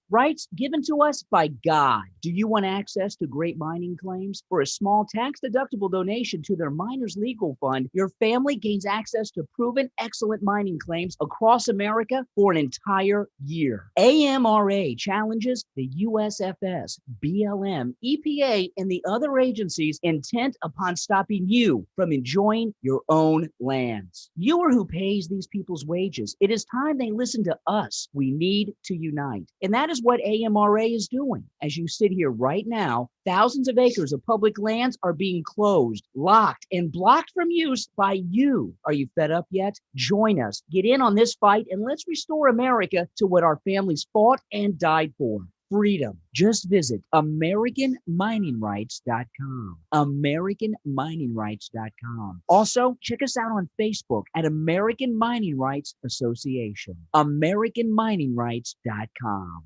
given to us by God. Do you want access to great mining claims? For a small tax-deductible donation to their Miners Legal Fund, your family gains access to proven excellent mining claims across America for an entire year. AMRA challenges the USFS, BLM, EPA, and the other agencies intent upon stopping you from enjoying your own lands. You are who pays these people's wages. It is time they listen to us. We need to unite. And that is what AMRA is doing. As you sit here right now, thousands of acres of public lands are being closed, locked, and blocked from use by you. Are you fed up yet? Join us. Get in on this fight and let's restore America to what our families fought and died for. Freedom. Just visit AmericanMiningRights.com. AmericanMiningRights.com. Also, check us out on Facebook at American Mining Rights Association. AmericanMiningRights.com.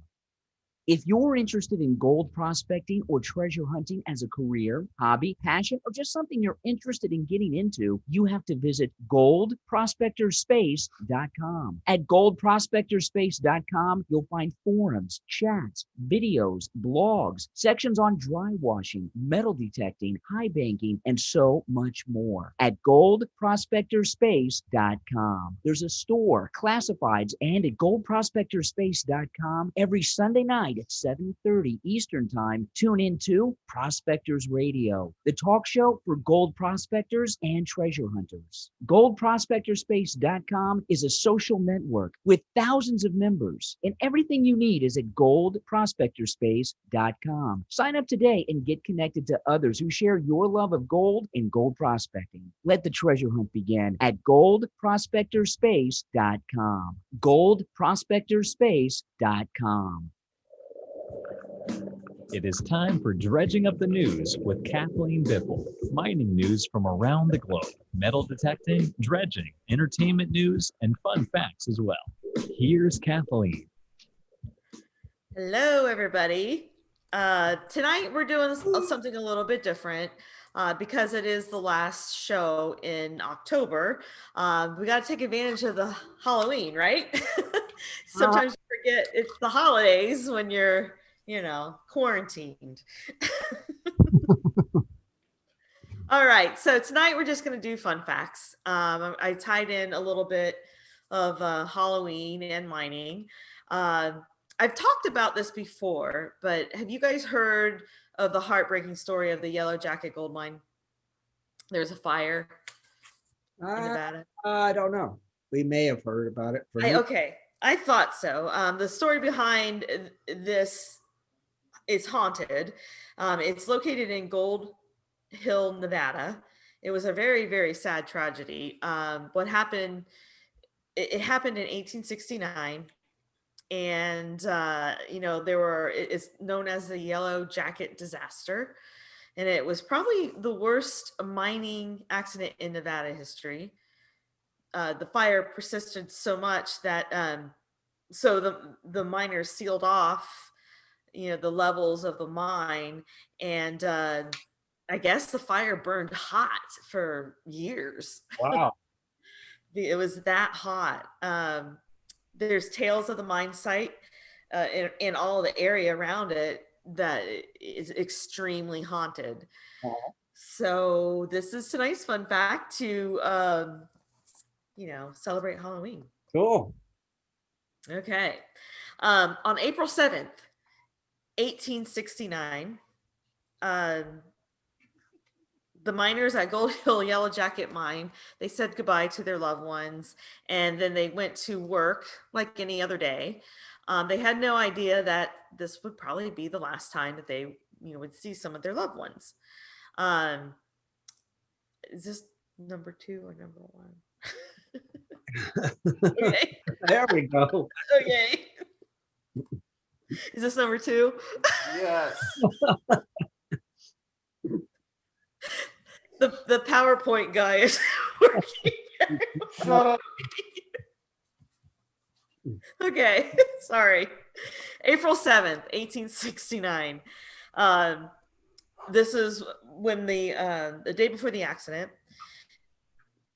If you're interested in gold prospecting or treasure hunting as a career, hobby, passion, or just something you're interested in getting into, you have to visit goldprospectorspace.com. At goldprospectorspace.com, you'll find forums, chats, videos, blogs, sections on dry washing, metal detecting, high banking, and so much more. At goldprospectorspace.com. There's a store, classifieds, and at goldprospectorspace.com every Sunday night at 7:30 Eastern Time, tune into Prospectors Radio, the talk show for gold prospectors and treasure hunters. GoldProspectorspace.com is a social network with thousands of members, and everything you need is at GoldProspectorspace.com. Sign up today and get connected to others who share your love of gold and gold prospecting. Let the treasure hunt begin at GoldProspectorspace.com. GoldProspectorspace.com. It is time for Dredging Up the News with Kathleen Biffle. Mining news from around the globe, metal detecting, dredging, entertainment news, and fun facts as well. Here's Kathleen. Hello, everybody. Tonight we're doing something a little bit different because it is the last show in October. We got to take advantage of the Halloween, right? Sometimes you forget it's the holidays when you're, quarantined. All right. So tonight we're just going to do fun facts. I tied in a little bit of Halloween and mining. I've talked about this before, but have you guys heard of the heartbreaking story of the Yellow Jacket gold mine? There's a fire in Nevada. I don't know. We may have heard about it. Okay. I thought so. The story behind this is haunted. It's located in Gold Hill, Nevada. It was a very, very sad tragedy. What happened? It happened in 1869. And, it's known as the Yellow Jacket disaster. And it was probably the worst mining accident in Nevada history. The fire persisted so much that, so the miners sealed off, the levels of the mine. And I guess the fire burned hot for years. Wow. It was that hot. There's tales of the mine site and all the area around it that is extremely haunted. So this is tonight's fun fact to, celebrate Halloween. Cool. Okay. On April 7th, 1869, the miners at Gold Hill Yellow Jacket Mine, they said goodbye to their loved ones, and then they went to work like any other day. They had no idea that this would probably be the last time that they, would see some of their loved ones. Is this number 2 or number 1? Okay. There we go. Okay. Is this number 2? Yes. The PowerPoint guy is working. Shut up. Okay, sorry. April 7th, 1869. This is when the day before the accident.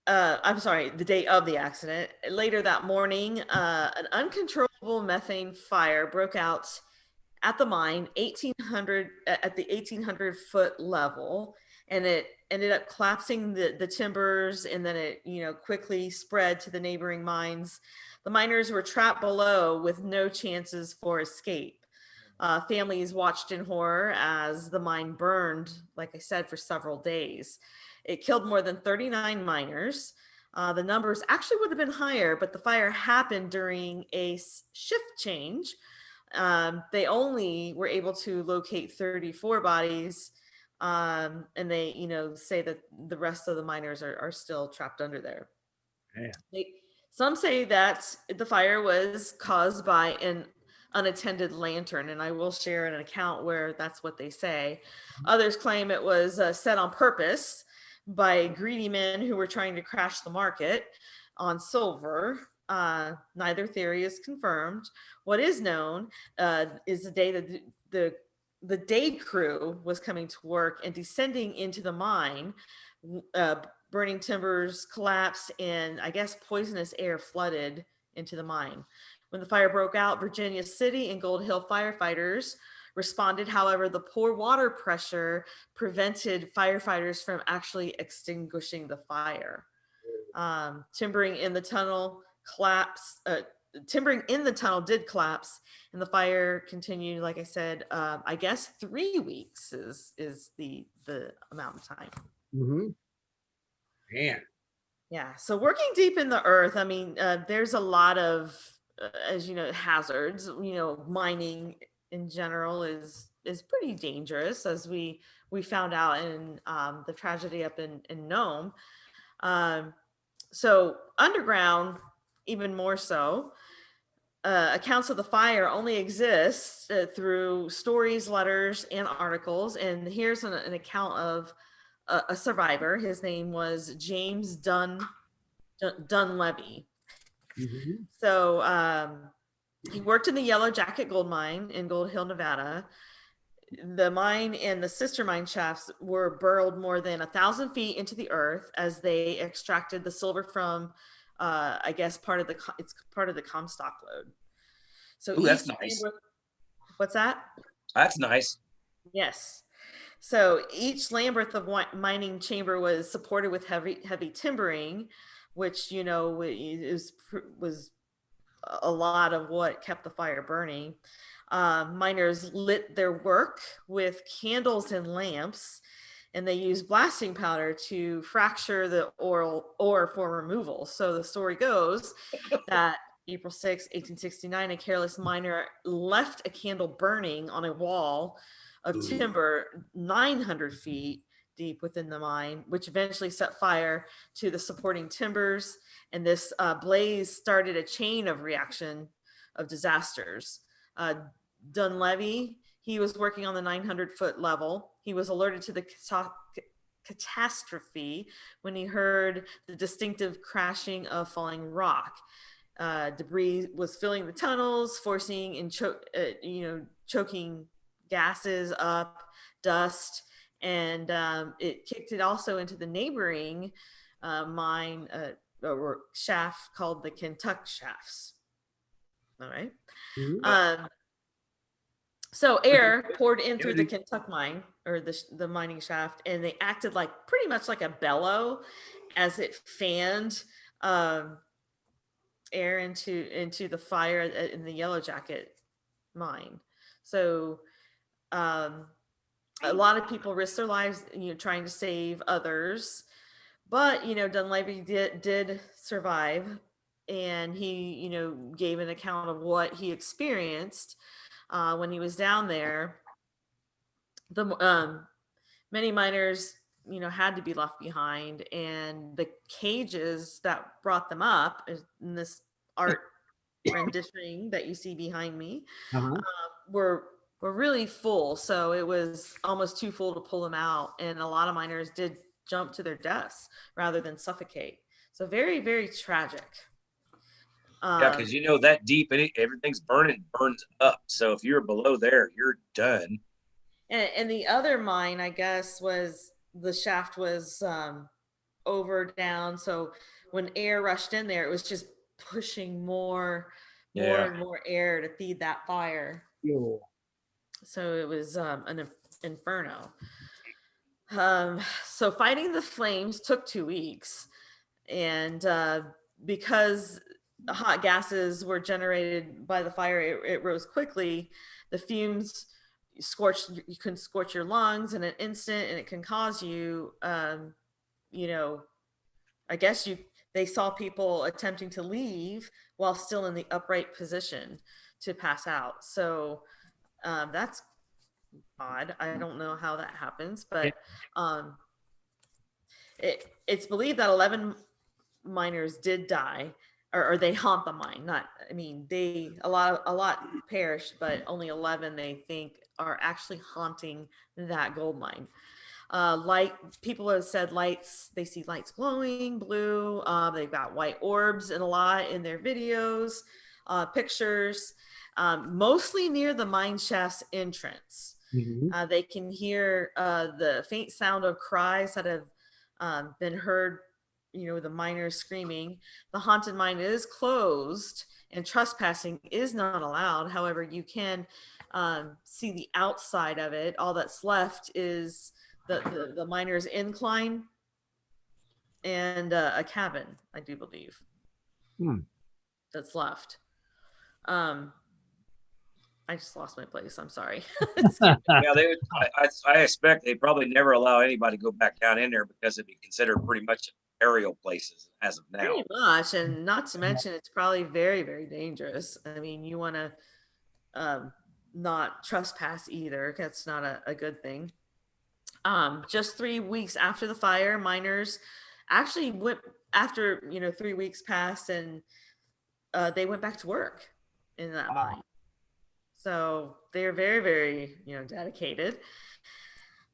I'm sorry, the day of the accident. Later that morning, an uncontrollable methane fire broke out at the mine, at the 1,800-foot level, and it ended up collapsing the timbers, and then it quickly spread to the neighboring mines. The miners were trapped below with no chances for escape. Families watched in horror as the mine burned, like I said, for several days. It killed more than 39 miners. The numbers actually would have been higher, but the fire happened during a shift change. They only were able to locate 34 bodies, and they, say that the rest of the miners are still trapped under there. Yeah. Some say that the fire was caused by an unattended lantern, and I will share an account where that's what they say. Others claim it was set on purpose by greedy men who were trying to crash the market on silver. Neither theory is confirmed. What is known is the day that the day crew was coming to work and descending into the mine. Burning timbers collapsed, and I guess poisonous air flooded into the mine. When the fire broke out, Virginia City and Gold Hill firefighters responded. However, the poor water pressure prevented firefighters from actually extinguishing the fire. Timbering in the tunnel did collapse, and the fire continued, like I said, I guess 3 weeks is the amount of time. Mm-hmm. Man. Yeah. So working deep in the earth, I mean, there's a lot of, as you know, hazards. Mining in general is pretty dangerous, as we found out in the tragedy up in Nome. So underground, even more so. Accounts of the fire only exist through stories, letters, and articles. And here's an account of a survivor. His name was James Dunleavy. Mm-hmm. So he worked in the Yellow Jacket gold mine in Gold Hill, Nevada. The mine and the sister mine shafts were burrowed more than 1,000 feet into the earth as they extracted the silver from, I guess, it's part of the Comstock lode. So that's nice. What's that? That's nice. Yes. So each Lambert of mining chamber was supported with heavy timbering, which was a lot of what kept the fire burning. Miners lit their work with candles and lamps, and they used blasting powder to fracture the ore for removal. So the story goes that April 6, 1869, a careless miner left a candle burning on a wall of timber 900 feet deep within the mine, which eventually set fire to the supporting timbers. And this blaze started a chain of reaction of disasters. Dunleavy, he was working on the 900-foot level. He was alerted to the catastrophe when he heard the distinctive crashing of falling rock. Debris was filling the tunnels, forcing and choking gases up, dust, and it kicked it also into the neighboring mine or shaft called the Kentuck shafts. All right. Mm-hmm. So air poured in through the Kentuck mine, or the mining shaft, and they acted like pretty much like a bellow as it fanned air into the fire in the Yellow Jacket mine. So a lot of people risked their lives, trying to save others, but Dunleavy did survive, and he gave an account of what he experienced when he was down there. The many miners had to be left behind, and the cages that brought them up in this art rendition that you see behind me were really full, so it was almost too full to pull them out, and a lot of miners did jump to their deaths rather than suffocate. So very, very tragic. Yeah, because that deep, everything's burns up. So if you're below there, you're done. And the other mine, I guess, was the shaft was over down. So when air rushed in there, it was just pushing more and more air to feed that fire. Yo. So it was an inferno. So fighting the flames took 2 weeks, and because the hot gases were generated by the fire, it rose quickly. The fumes you can scorch your lungs in an instant, and it can cause you I guess they saw people attempting to leave while still in the upright position to pass out. So that's odd. I don't know how that happens, but it's believed that 11 miners did die, or they haunt the mine. A lot perished, but only 11 they think are actually haunting that gold mine. People have said they see lights glowing blue. They've got white orbs and a lot in their videos, pictures, mostly near the mine shaft's entrance. Mm-hmm. They can hear the faint sound of cries that have been heard, the miners screaming. The haunted mine is closed and trespassing is not allowed. However, you can see the outside of it. All that's left is the miner's incline and a cabin, I do believe, that's left. I just lost my place. I'm sorry. Yeah, I expect they probably never allow anybody to go back down in there because it'd be considered pretty much burial places as of now. Pretty much, and not to mention it's probably very, very dangerous. I mean, you want to not trespass either. That's not a good thing. Just 3 weeks after the fire, miners actually went after 3 weeks passed, and they went back to work in that mine. So they're very, very dedicated.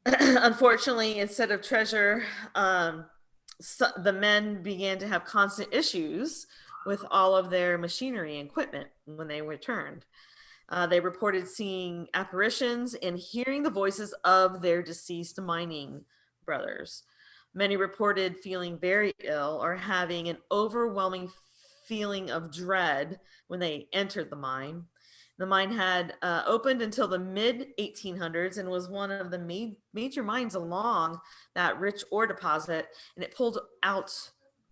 Unfortunately, instead of treasure, the men began to have constant issues with all of their machinery and equipment when they returned. They reported seeing apparitions and hearing the voices of their deceased mining brothers. Many reported feeling very ill or having an overwhelming feeling of dread when they entered the mine. The mine had opened until the mid-1800s and was one of the major mines along that rich ore deposit, and it pulled out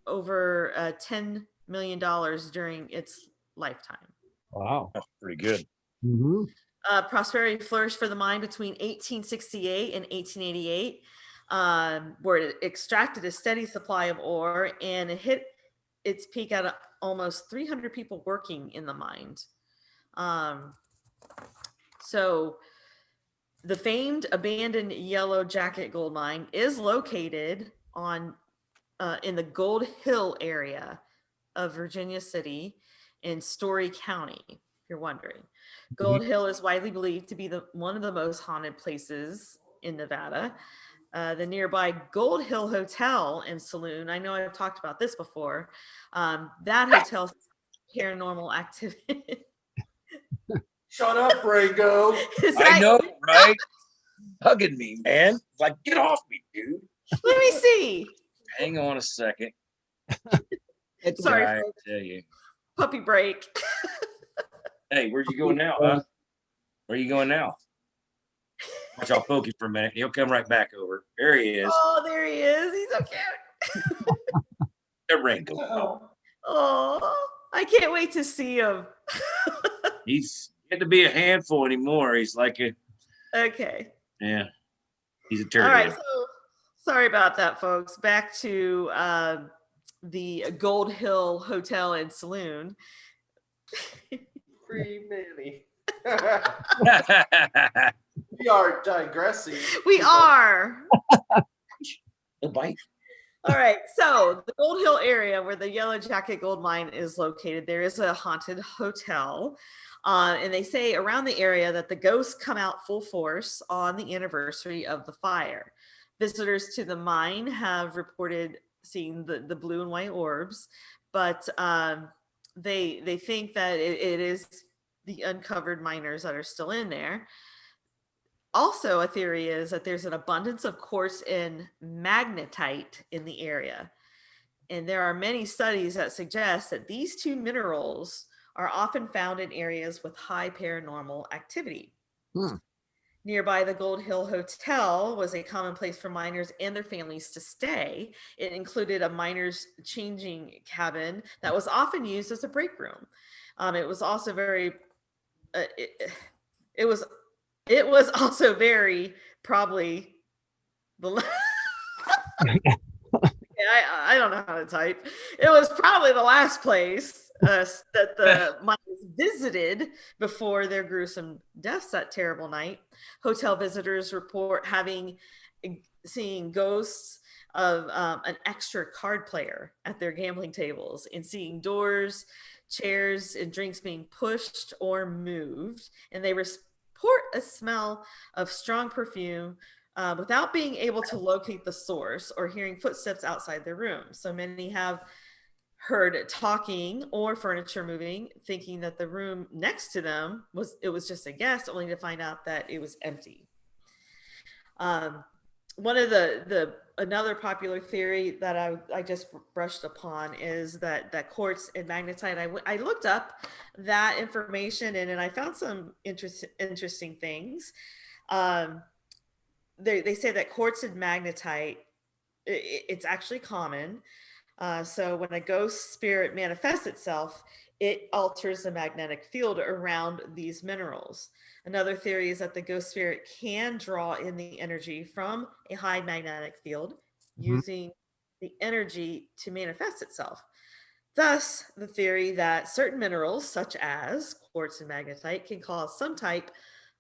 over $10 million during its lifetime. Wow. That's pretty good. Mm-hmm. Prosperity flourished for the mine between 1868 and 1888, where it extracted a steady supply of ore, and it hit its peak at almost 300 people working in the mine. So the famed abandoned Yellow Jacket gold mine is located in the Gold Hill area of Virginia City in Story County, if you're wondering. Gold Hill is widely believed to be one of the most haunted places in Nevada. The nearby Gold Hill Hotel and Saloon, I know I've talked about this before, that hotel's paranormal activity. Shut up, Rango. I know, right? Hugging me, man. Like, get off me, dude. Let me see. Hang on a second. Sorry, I folks. tell you. Puppy break. Hey, where'd you go now, huh? Where are you going now? Watch, I'll poke you for a minute. He'll come right back over. There he is. Oh, there he is. He's so cute. The ring goes up. Oh, I can't wait to see him. He's getting to be a handful anymore. He's like a, Okay. yeah, he's a All turd. right. So sorry about that, folks. Back to the Gold Hill Hotel and Saloon. Free Manny. We are digressing. We are. The bite. All right. So the Gold Hill area where the Yellow Jacket Gold Mine is located, there is a haunted hotel. And they say around the area that the ghosts come out full force on the anniversary of the fire. Visitors to the mine have reported seeing the blue and white orbs, but they think that it is the uncovered miners that are still in there. Also, a theory is that there's an abundance of quartz and magnetite in the area. And there are many studies that suggest that these two minerals are often found in areas with high paranormal activity. Nearby the Gold Hill Hotel was a common place for miners and their families to stay. It included a miner's changing cabin that was often used as a break room. It was also very, it was also very probably the. I don't know how to type. It was probably the last place that the miners visited before their gruesome deaths that terrible night. Hotel visitors report seeing ghosts of an extra card player at their gambling tables and seeing doors, chairs, and drinks being pushed or moved. And they report a smell of strong perfume without being able to locate the source or hearing footsteps outside their room. So many have heard talking or furniture moving, thinking that the room next to them was just a guest, only to find out that it was empty. One of another popular theory that I just brushed upon is that quartz and magnetite. I looked up that information and I found some interesting things. They say that quartz and magnetite, it's actually common. So when a ghost spirit manifests itself, it alters the magnetic field around these minerals. Another theory is that the ghost spirit can draw in the energy from a high magnetic field using the energy to manifest itself. Thus, the theory that certain minerals, such as quartz and magnetite, can cause some type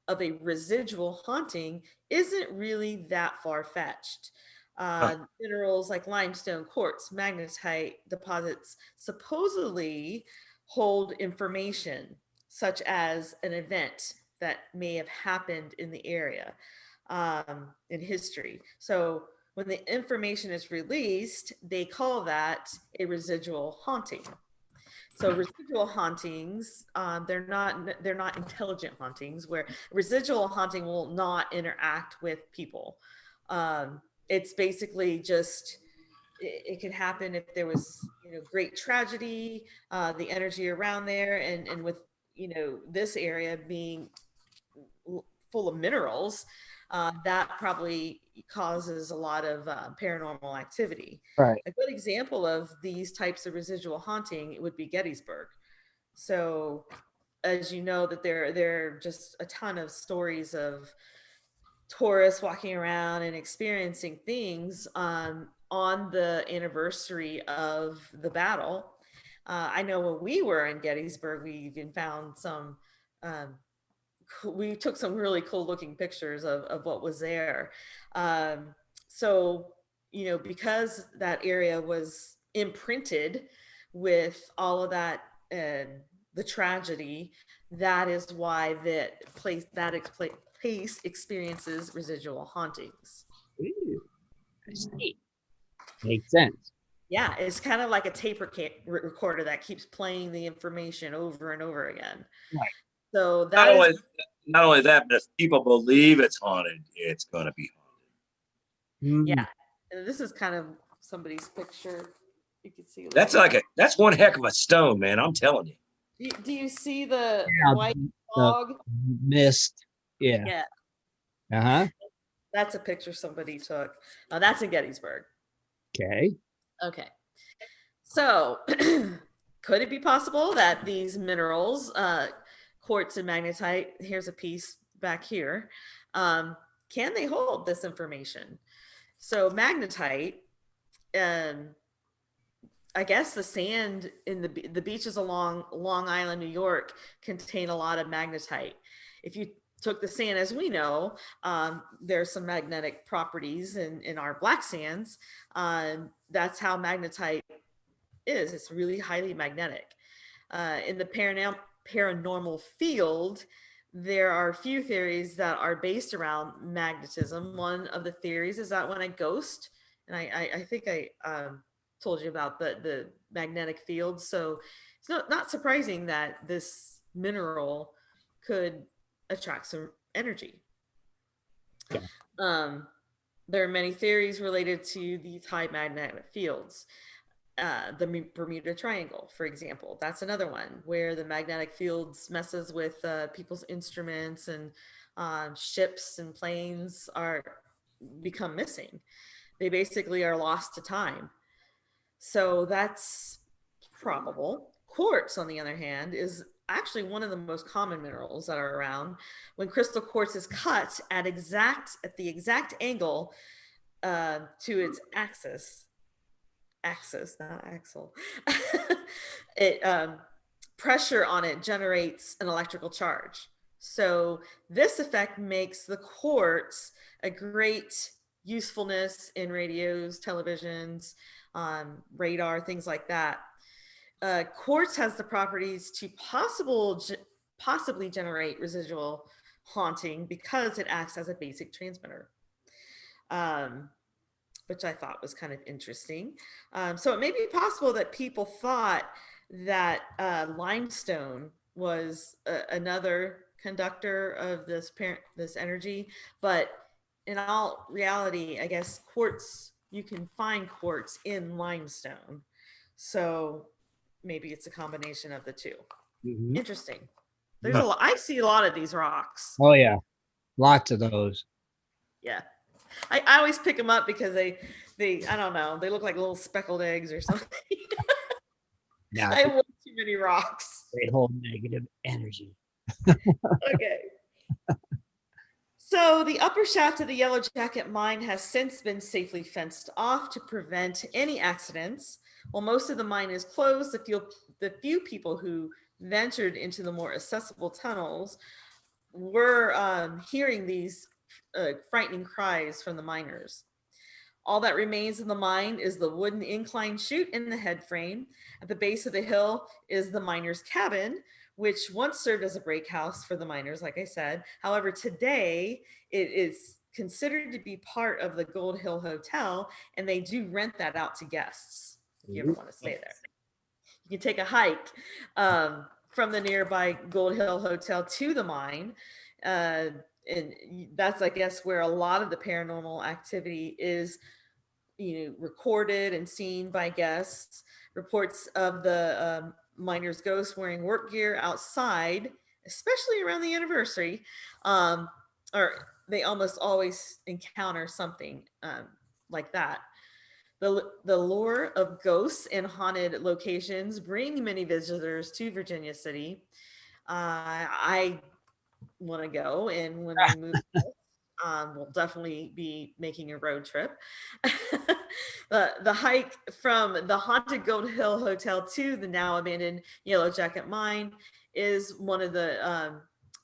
of a residual haunting isn't really that far-fetched. Minerals like limestone, quartz, magnetite deposits supposedly hold information such as an event that may have happened in the area in history. So when the information is released, they call that a residual haunting. So residual hauntings, they're not intelligent hauntings, where residual haunting will not interact with people. It's basically just, it could happen if there was, great tragedy, the energy around there, and with, this area being full of minerals, that probably causes a lot of paranormal activity. Right. A good example of these types of residual haunting would be Gettysburg. So, as you know, that there are just a ton of stories of tourists walking around and experiencing things on the anniversary of the battle. I know when we were in Gettysburg, we even found some. We took some really cool looking pictures of what was there. So, because that area was imprinted with all of that, the tragedy, that is why that place experiences residual hauntings. Ooh, I see. Makes sense. Yeah, it's kind of like a tape recorder that keeps playing the information over and over again. Right. So that Not only that, but if people believe it's haunted, it's going to be haunted. Yeah, and this is kind of somebody's picture. You can see that's one heck of a stone, man. I'm telling you. Do you see the white Fog. mist. Yeah. Yeah, Uh-huh. that's a picture somebody took. That's in Gettysburg. Okay. Okay. So, could it be possible that these minerals, quartz and magnetite, here's a piece back here, can they hold this information? So, magnetite, um, I guess the sand in the beaches along Long Island, New York, contain a lot of magnetite. If you took the sand, as we know, there's some magnetic properties in our black sands. That's how magnetite is. It's really highly magnetic. In the paranormal field, there are a few theories that are based around magnetism. One of the theories is that when a ghost, and I think I told you about the magnetic field, so it's not surprising that this mineral could attract some energy. Okay. There are many theories related to these high magnetic fields. The Bermuda Triangle, for example, that's another one where the magnetic fields messes with people's instruments, and ships and planes become missing. They basically are lost to time. So that's probable. Quartz, on the other hand, is actually one of the most common minerals that are around. When crystal quartz is cut at the exact angle to its axis, not axle, it pressure on it generates an electrical charge. So this effect makes the quartz a great usefulness in radios, televisions, radar, things like that. Quartz has the properties to possibly generate residual haunting because it acts as a basic transmitter. Which I thought was kind of interesting. So it may be possible that people thought that limestone was another conductor of this energy, but in all reality, I guess you can find quartz in limestone. So maybe it's a combination of the two. Mhm. Interesting. There's a lot. I see a lot of these rocks. Oh yeah, lots of those. Yeah. I always pick them up because they I don't know, they look like little speckled eggs or something. Yeah, I have way too many rocks. they hold negative energy. Okay. So the upper shaft of the Yellow Jacket mine has since been safely fenced off to prevent any accidents. While most of the mine is closed, the few people who ventured into the more accessible tunnels were hearing these frightening cries from the miners. All that remains in the mine is the wooden incline chute and the head frame. At the base of the hill is the miner's cabin, which once served as a break house for the miners, like I said. However, today it is considered to be part of the Gold Hill Hotel, and they do rent that out to guests if you ever want to stay there. You can take a hike from the nearby Gold Hill Hotel to the mine. And that's, I guess, where a lot of the paranormal activity is, recorded and seen by guests. Reports of the miners' ghosts wearing work gear outside, especially around the anniversary, or they almost always encounter something like that. The lure of ghosts and haunted locations bring many visitors to Virginia City. I want to go, and when we move, we'll definitely be making a road trip. The hike from the haunted Gold Hill Hotel to the now abandoned Yellow Jacket mine is one of the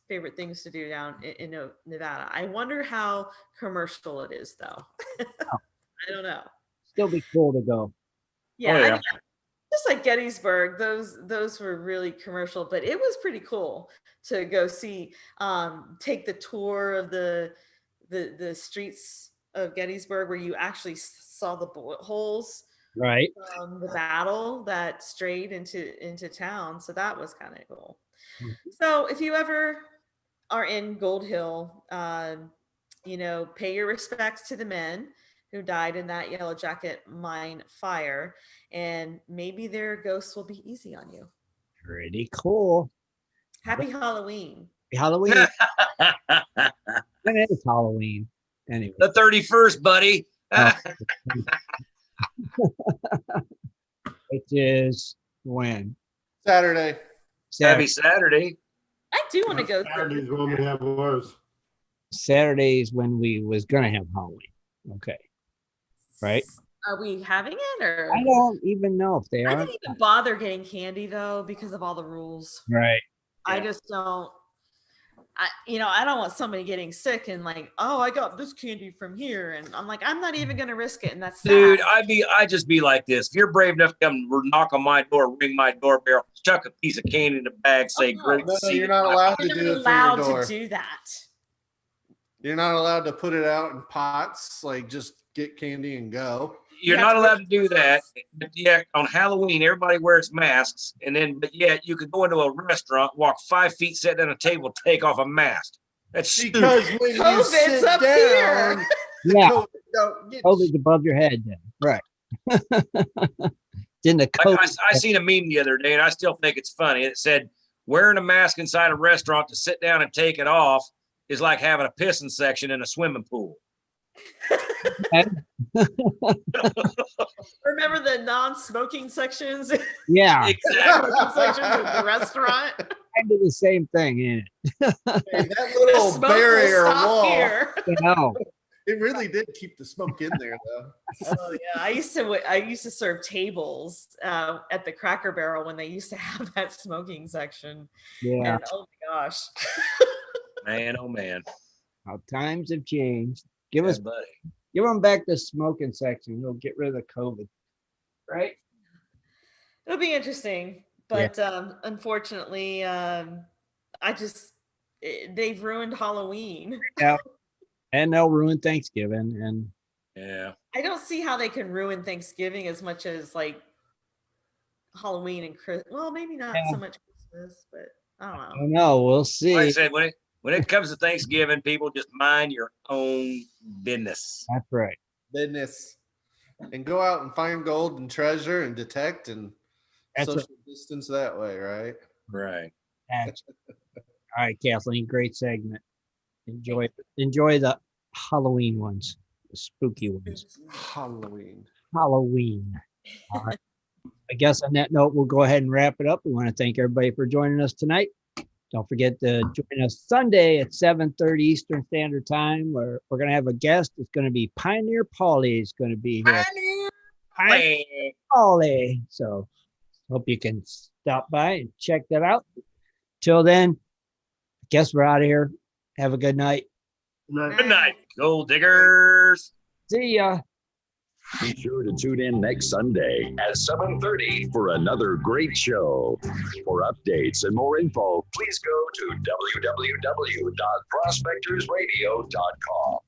favorite things to do down in Nevada. I wonder how commercial it is, though. I don't know. Still be cool to go. Yeah, Oh, yeah. I mean, just like Gettysburg, those were really commercial, but it was pretty cool to go see, take the tour of the streets of Gettysburg, where you actually saw the bullet holes Right. from the battle that strayed into town. So that was kind of cool. Mhm. So if you ever are in Gold Hill, pay your respects to the men who died in that Yellow Jacket mine fire, and maybe their ghosts will be easy on you. Pretty cool. Happy Halloween. Halloween. When is Halloween? Anyway. The 31st, buddy. Oh. Which is when? Saturday. Happy Saturday. I do want to go. Saturdays when we have ours. Saturdays when we was gonna have Halloween. Okay. Right? Are we having it or? I don't even know if they I are. didn't even bother getting candy though because of all the rules. Right. I just don't. I don't want somebody getting sick and like, oh, I got this candy from here, and I'm like, I'm not even gonna risk it, and that's sad. Dude, I just be like this. If you're brave enough to come knock on my door, ring my doorbell, chuck a piece of candy in the bag, say, "Great to No, see you're you." not allowed to You're do not it from allowed your door. to do that. You're not allowed to put it out in pots, like just get candy and go. You're You not have to allowed wear to do that. But yeah, on Halloween, everybody wears masks, but yet you could go into a restaurant, walk 5 feet, sit down at a table, take off a mask. That's stupid. Because when you COVID's sit up down, here. Yeah. COVID don't get COVID's above your head then. Right. Then the Like, COVID. I seen a meme the other day, and I still think it's funny. It said, wearing a mask inside a restaurant to sit down and take it off is like having a pissing section in a swimming pool. Remember the non-smoking sections? Yeah. Exactly. Sections at the restaurant. Kind of the same thing, ain't that The little smoke will barrier stop wall. here. it? You know. It really did keep the smoke in there, though. Oh yeah, I used to serve tables at the Cracker Barrel when they used to have that smoking section. Yeah. And oh my gosh. Man, oh man. How times have changed. Give Yeah, buddy. them back the smoking section. We'll get rid of the COVID. Right? It'll be interesting, but unfortunately, they've ruined Halloween. Yeah. And they'll ruin Thanksgiving. And Yeah. I don't see how they can ruin Thanksgiving as much as like Halloween and Christmas. Well, maybe not so much Christmas, but I don't I know. don't know. We'll see. Like I said, when it comes to Thanksgiving, people just mind your own business. That's right. Business. And go out and find gold and treasure and detect and That's social distance that way, right? Right. All right, Kathleen. Great segment. Enjoy the Halloween ones, the spooky ones. Halloween. Halloween. All right. I guess on that note, we'll go ahead and wrap it up. We want to thank everybody for joining us tonight. Don't forget to join us Sunday at 7:30 Eastern Standard Time, where we're going to have a guest. It's going to be Pioneer Paulie is going to be here. Pioneer Paulie. So hope you can stop by and check that out. Till then, I guess we're out of here. Have a good night. Good night, gold diggers. See ya. Be sure to tune in next Sunday at 7:30 for another great show. For updates and more info, please go to www.prospectorsradio.com.